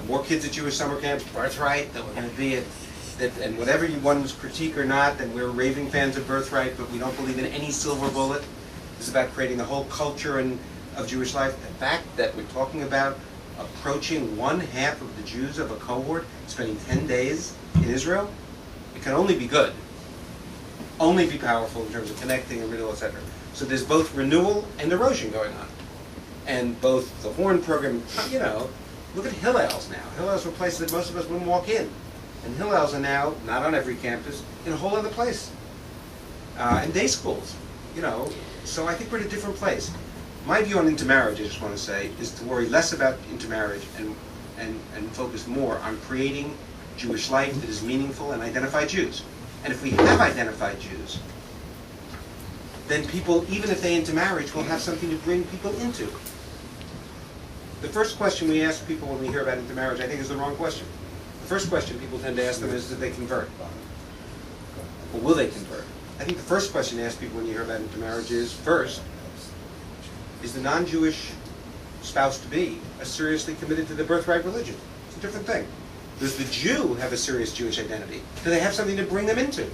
more kids at Jewish summer camps, Birthright, that we're going to be at, and whatever one's critique or not, and we're raving fans of Birthright, but we don't believe in any silver bullet. It's about creating the whole culture of Jewish life. The fact that we're talking about approaching 1/2 of the Jews of a cohort, spending 10 days in Israel, it can only be good, only be powerful in terms of connecting and renewal, etc. So there's both renewal and erosion going on. And both the Horn program, look at Hillels now. Hillels were places that most of us wouldn't walk in. And Hillels are now, not on every campus, in a whole other place. And day schools, So I think we're in a different place. My view on intermarriage, I just want to say, is to worry less about intermarriage and focus more on creating Jewish life that is meaningful and identify Jews. And if we have identified Jews, then people, even if they intermarriage, will have something to bring people into. The first question we ask people when we hear about intermarriage, I think, is the wrong question. The first question people tend to ask them is, did they convert? Or will they convert? I think the first question to ask people when you hear about intermarriage is, first, is the non-Jewish spouse-to-be seriously committed to the birthright religion? It's a different thing. Does the Jew have a serious Jewish identity? Do they have something to bring them into?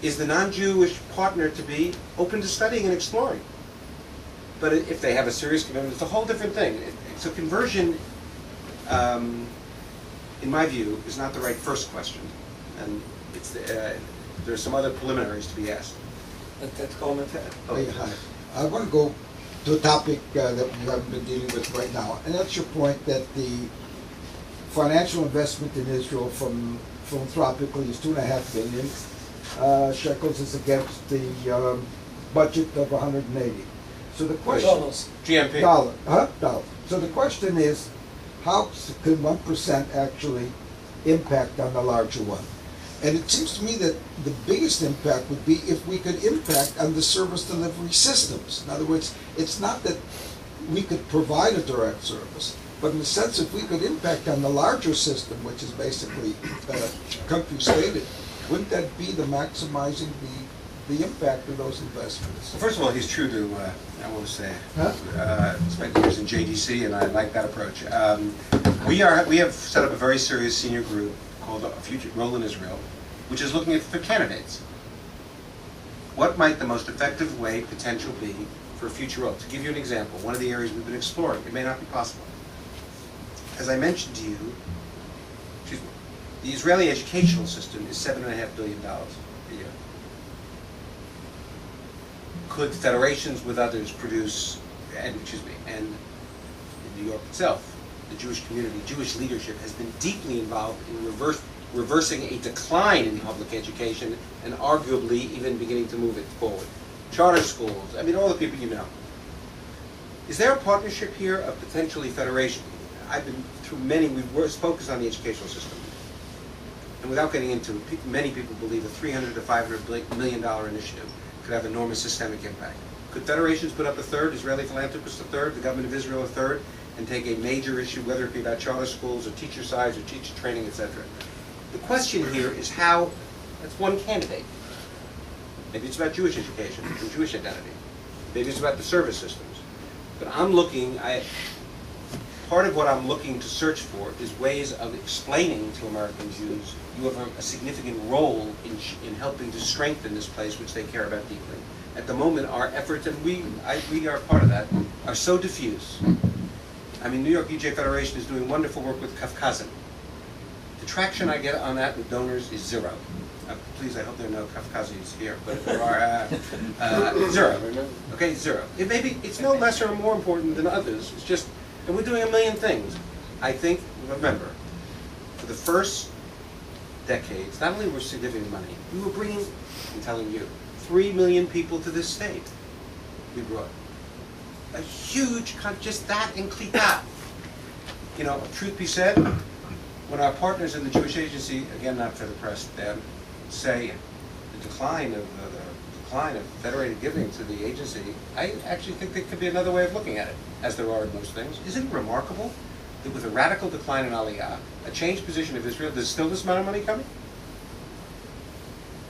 Is the non-Jewish partner-to-be open to studying and exploring? But if they have a serious commitment, it's a whole different thing. So conversion, in my view, is not the right first question. And it's there are some other preliminaries to be asked. That comment. I want to go to a topic that we haven't been dealing with right now, and that's your point that the financial investment in Israel from philanthropically is $2.5 billion shekels is against the budget of 180. So the question, GMP. Dollar. So the question is, how can 1% actually impact on the larger one? And it seems to me that the biggest impact would be if we could impact on the service delivery systems. In other words, it's not that we could provide a direct service, but in the sense if we could impact on the larger system, which is basically country stated, wouldn't that be the maximizing the impact of those investments? Well, first of all, he's true to, I want to say, spent years in JDC, and I like that approach. We have set up a very serious senior group called A Future Role in Israel, which is looking for candidates. What might the most effective way potential be for a future role? To give you an example, one of the areas we've been exploring, it may not be possible. As I mentioned to you, the Israeli educational system is $7.5 billion a year. Could federations with others produce, and in New York itself, the Jewish community, Jewish leadership has been deeply involved in reversing a decline in public education and arguably even beginning to move it forward. Charter schools, I mean, all the people you know. Is there a partnership here of potentially federation? I've been through many, we've focused on the educational system. And without getting into it, many people believe a $300 to $500 million initiative could have enormous systemic impact. Could federations put up a third, Israeli philanthropists a third, the government of Israel a third, and take a major issue, whether it be about charter schools or teacher size or teacher training, etc. The question here is how, that's one candidate. Maybe it's about Jewish education and Jewish identity. Maybe it's about the service systems. But I'm looking, part of what I'm looking to search for is ways of explaining to American Jews, you have a significant role in helping to strengthen this place which they care about deeply. At the moment, our efforts, and we are part of that, are so diffuse. I mean, New York UJA-Federation is doing wonderful work with Kafkazim. The traction I get on that with donors is zero. Please, I hope there are no Kafkazis here, but if there are, zero. Okay, zero. It's no lesser or more important than others. It's just, and we're doing a million things. I think, remember, for the first decades, not only were significant money, we were bringing, I'm telling you, 3 million people to this state. We brought a huge, just that in Klita. You know, truth be said, when our partners in the Jewish Agency, again not for the press, say the decline of federated giving to the agency, I actually think there could be another way of looking at it, as there are in most things. Isn't it remarkable that with a radical decline in Aliyah, a changed position of Israel, there's still this amount of money coming?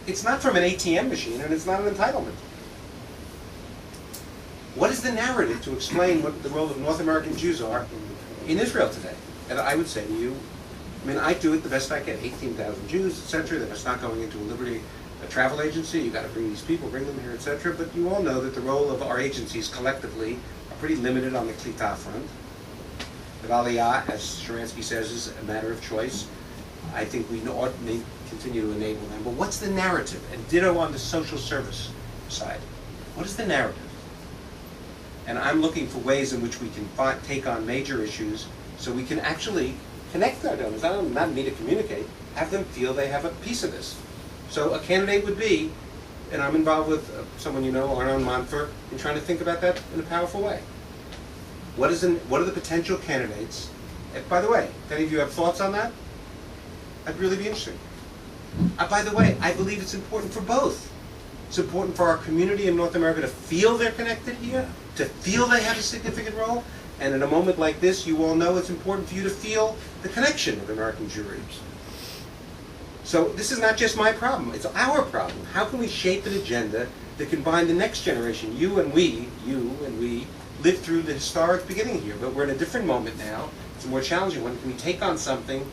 It's not from an ATM machine, and it's not an entitlement. What is the narrative to explain what the role of North American Jews are in Israel today? And I would say to you, I mean, I do it the best I can, 18,000 Jews, etc., that it's not going into a travel agency, you've got to bring these people, bring them here, etc., but you all know that the role of our agencies collectively are pretty limited on the Klita front. That Aliyah, as Sharansky says, is a matter of choice. I think we ought to continue to enable them. But what's the narrative? And ditto on the social service side. What is the narrative? And I'm looking for ways in which we can take on major issues so we can actually connect our donors. I don't not need to communicate. Have them feel they have a piece of this. So a candidate would be, and I'm involved with someone you know, Arnon Monfort, in trying to think about that in a powerful way. What are the potential candidates? And by the way, if any of you have thoughts on that, I'd really be interested. By the way, I believe it's important for both. It's important for our community in North America to feel they're connected here, to feel they have a significant role. And in a moment like this, you all know it's important for you to feel the connection of American Jewry. So this is not just my problem, it's our problem. How can we shape an agenda that can bind the next generation? You and we lived through the historic beginning here, but we're in a different moment now. It's a more challenging one. Can we take on something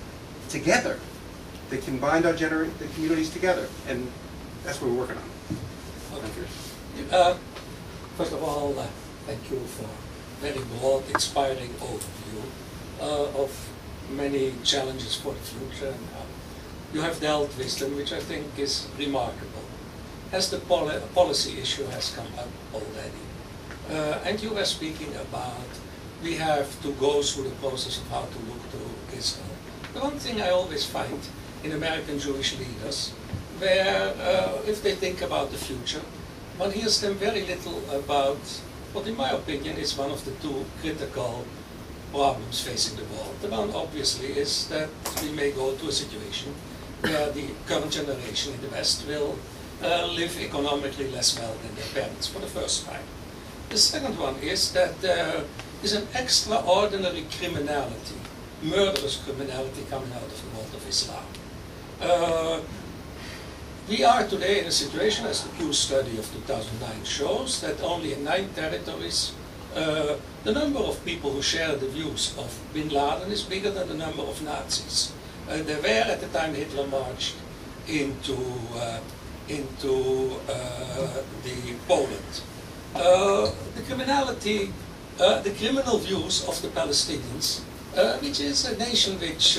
together that can bind our the communities together? And that's what we're working on. Okay. First of all, thank you for very broad, inspiring overview of many challenges for the future. And you have dealt with them, which I think is remarkable. As the policy issue has come up already, and you were speaking about we have to go through the process of how to look to Israel. The one thing I always find in American Jewish leaders, where if they think about the future, one hears them very little about what in my opinion is one of the two critical problems facing the world. The one obviously is that we may go to a situation where the current generation in the West will live economically less well than their parents for the first time. The second one is that there is an extraordinary criminality, murderous criminality coming out of the world of Islam. We are today in a situation, as the Pew study of 2009 shows, that only in 9 territories the number of people who share the views of bin Laden is bigger than the number of Nazis. There were at the time Hitler marched into the Poland. The criminality, the criminal views of the Palestinians, which is a nation which,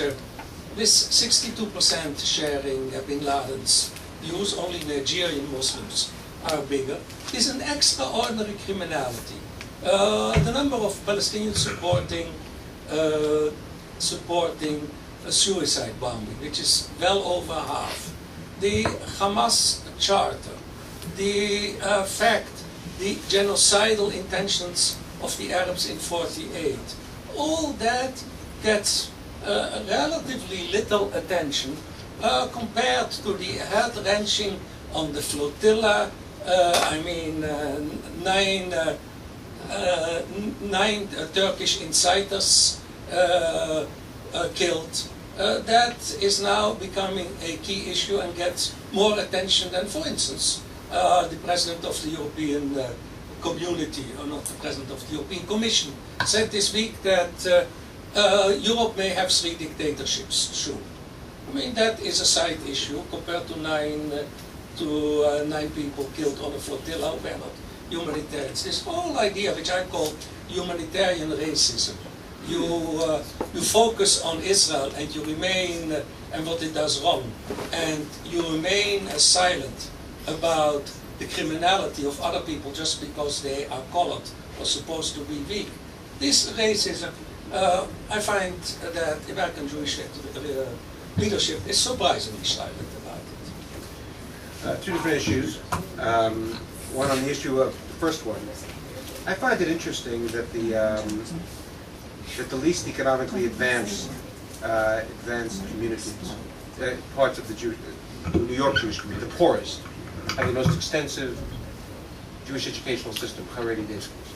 with 62% sharing bin Laden's views, only Nigerian Muslims are bigger, is an extraordinary criminality. The number of Palestinians supporting a suicide bombing, which is well over half. The Hamas charter, the fact, the genocidal intentions of the Arabs in '48, all that gets relatively little attention compared to the heart-wrenching on the flotilla. Nine Turkish insiders killed. That is now becoming a key issue and gets more attention than, for instance, the President of the European Community, or not the President of the European Commission, said this week that Europe may have 3 dictatorships soon. I mean, that is a side issue compared to nine people killed on a flotilla who were not humanitarians. This whole idea, which I call humanitarian racism, you focus on Israel and you remain and what it does wrong, and you remain silent about the criminality of other people just because they are colored or supposed to be weak. This racism, I find that American Jewish leadership is surprisingly silent about it. 2 different issues. One on the issue of the first one. I find it interesting that the least economically advanced communities, parts of the New York Jewish community, the poorest, have the most extensive Jewish educational system, Haredi day schools.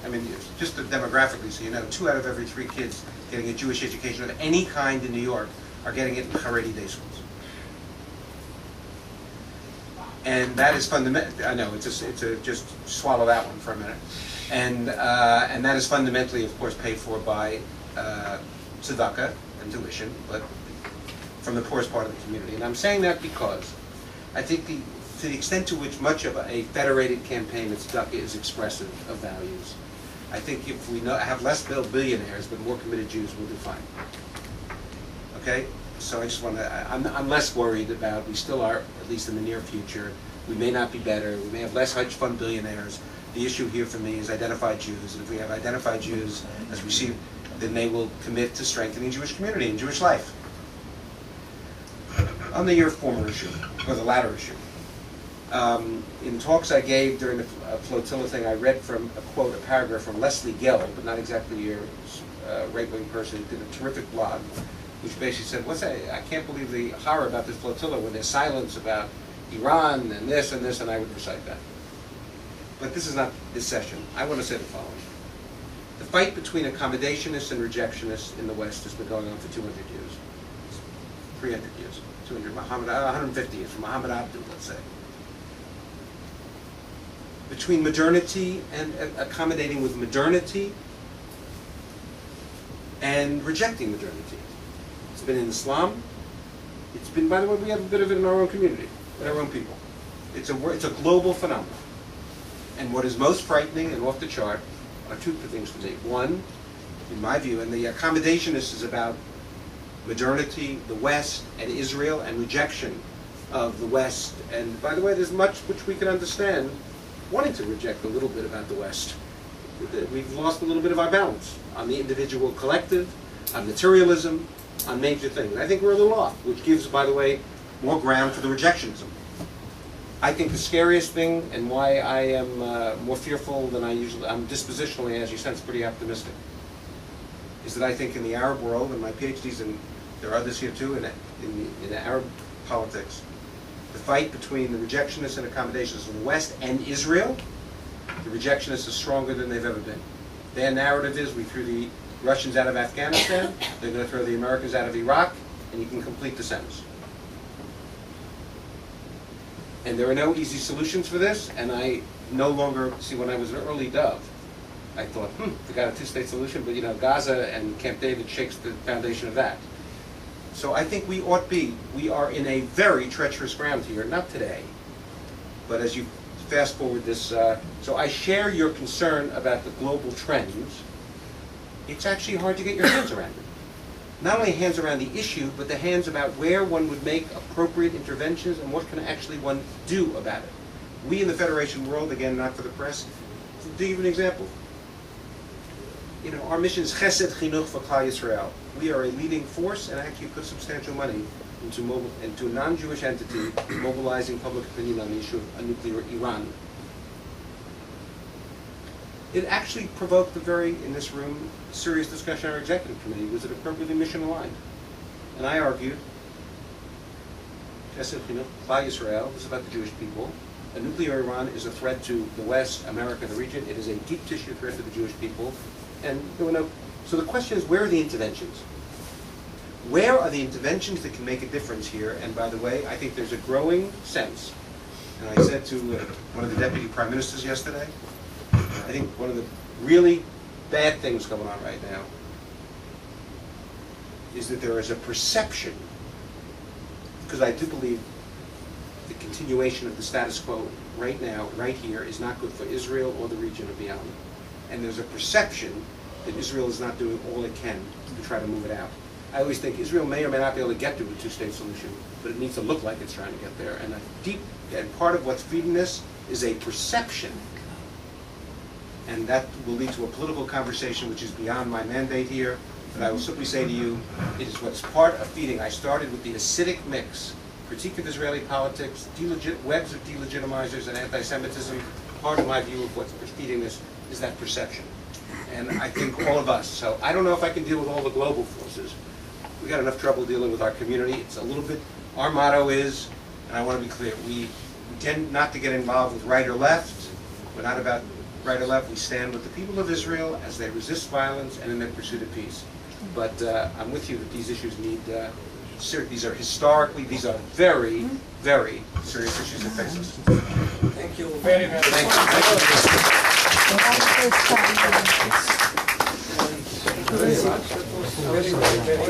I mean, just demographically, so you know, 2 out of every 3 kids getting a Jewish education of any kind in New York are getting it in Haredi day schools. And that is fundamental. I know, just swallow that one for a minute. And that is fundamentally, of course, paid for by tzedakah and tuition, but from the poorest part of the community. And I'm saying that because I think to the extent to which much of a federated campaign of tzedakah is expressive of values, I think if we have less billionaires but more committed Jews, we'll do fine. Okay? So I just want to, I'm less worried about, we still are, at least in the near future, we may not be better, we may have less hedge fund billionaires. The issue here for me is identified Jews, and if we have identified Jews, as we see, then they will commit to strengthening Jewish community and Jewish life. On the your former issue, or the latter issue, in talks I gave during the flotilla thing, I read from a quote, a paragraph from Leslie Gell, but not exactly your right-wing person, who did a terrific blog, which basically said, I can't believe the horror about this flotilla when there's silence about Iran and this, and I would recite that. But this is not this session. I want to say the following. The fight between accommodationists and rejectionists in the West has been going on for 200 years. 300 years. 150 years, from Muhammad Abdul, let's say. Between modernity and accommodating with modernity and rejecting modernity. It's been in Islam. It's been, by the way, we have a bit of it in our own community, with our own people. It's a global phenomenon. And what is most frightening and off the chart are two things to me. One, in my view, and the accommodationist is about modernity, the West, and Israel, and rejection of the West. And by the way, there's much which we can understand wanting to reject a little bit about the West. We've lost a little bit of our balance on the individual collective, on materialism, on major things. I think we're a little off, which gives, by the way, more ground for the rejectionism. I think the scariest thing, and why I am more fearful than I usually, I'm dispositionally, as you sense, pretty optimistic, is that I think in the Arab world, and my PhD's in, there are others here too, in Arab politics, the fight between the rejectionists and accommodationists in the West and Israel, the rejectionists are stronger than they've ever been. Their narrative is, we threw the Russians out of Afghanistan, they're going to throw the Americans out of Iraq, and you can complete the sentence. And there are no easy solutions for this, and I no longer, see, when I was an early dove, I thought, we got a two-state solution, but you know, Gaza and Camp David shakes the foundation of that. So I think we are in a very treacherous ground here, not today, but as you fast forward this, so I share your concern about the global trends. It's actually hard to get your hands around it. Not only hands around the issue, but the hands about where one would make appropriate interventions and what can actually one do about it. We in the Federation world, again, not for the press, to give you an example. You know, our mission is Chesed Chinuch for Klal Yisrael. We are a leading force and actually put substantial money into a non-Jewish entity mobilizing public opinion on the issue of a nuclear Iran. It actually provoked a very, in this room, serious discussion on our executive committee. Was it appropriately mission aligned? And I argued, Chesed Chinuch, Klal Yisrael, this is about the Jewish people. A nuclear Iran is a threat to the West, America, the region. It is a deep tissue threat to the Jewish people. And so the question is, where are the interventions? Where are the interventions that can make a difference here? And by the way, I think there's a growing sense, and I said to one of the deputy prime ministers yesterday, I think one of the really bad things going on right now is that there is a perception, because I do believe the continuation of the status quo right now, right here, is not good for Israel or the region or beyond. And there's a perception that Israel is not doing all it can to try to move it out. I always think Israel may or may not be able to get to a two-state solution, but it needs to look like it's trying to get there. And part of what's feeding this is a perception. And that will lead to a political conversation which is beyond my mandate here. But I will simply say to you, it is what's part of feeding. I started with the acidic mix, critique of Israeli politics, webs of delegitimizers and anti-Semitism. Part of my view of what's feeding this is that perception. And I think all of us. So I don't know if I can deal with all the global forces. We got enough trouble dealing with our community. It's a little bit, our motto is, and I want to be clear, we tend not to get involved with right or left. We're not about right or left. We stand with the people of Israel as they resist violence and in their pursuit of peace. But I'm with you that these issues need, these are historically, these are very, very serious issues that face us. Thank you very, very much. Thank you. Very much. That was very, very, very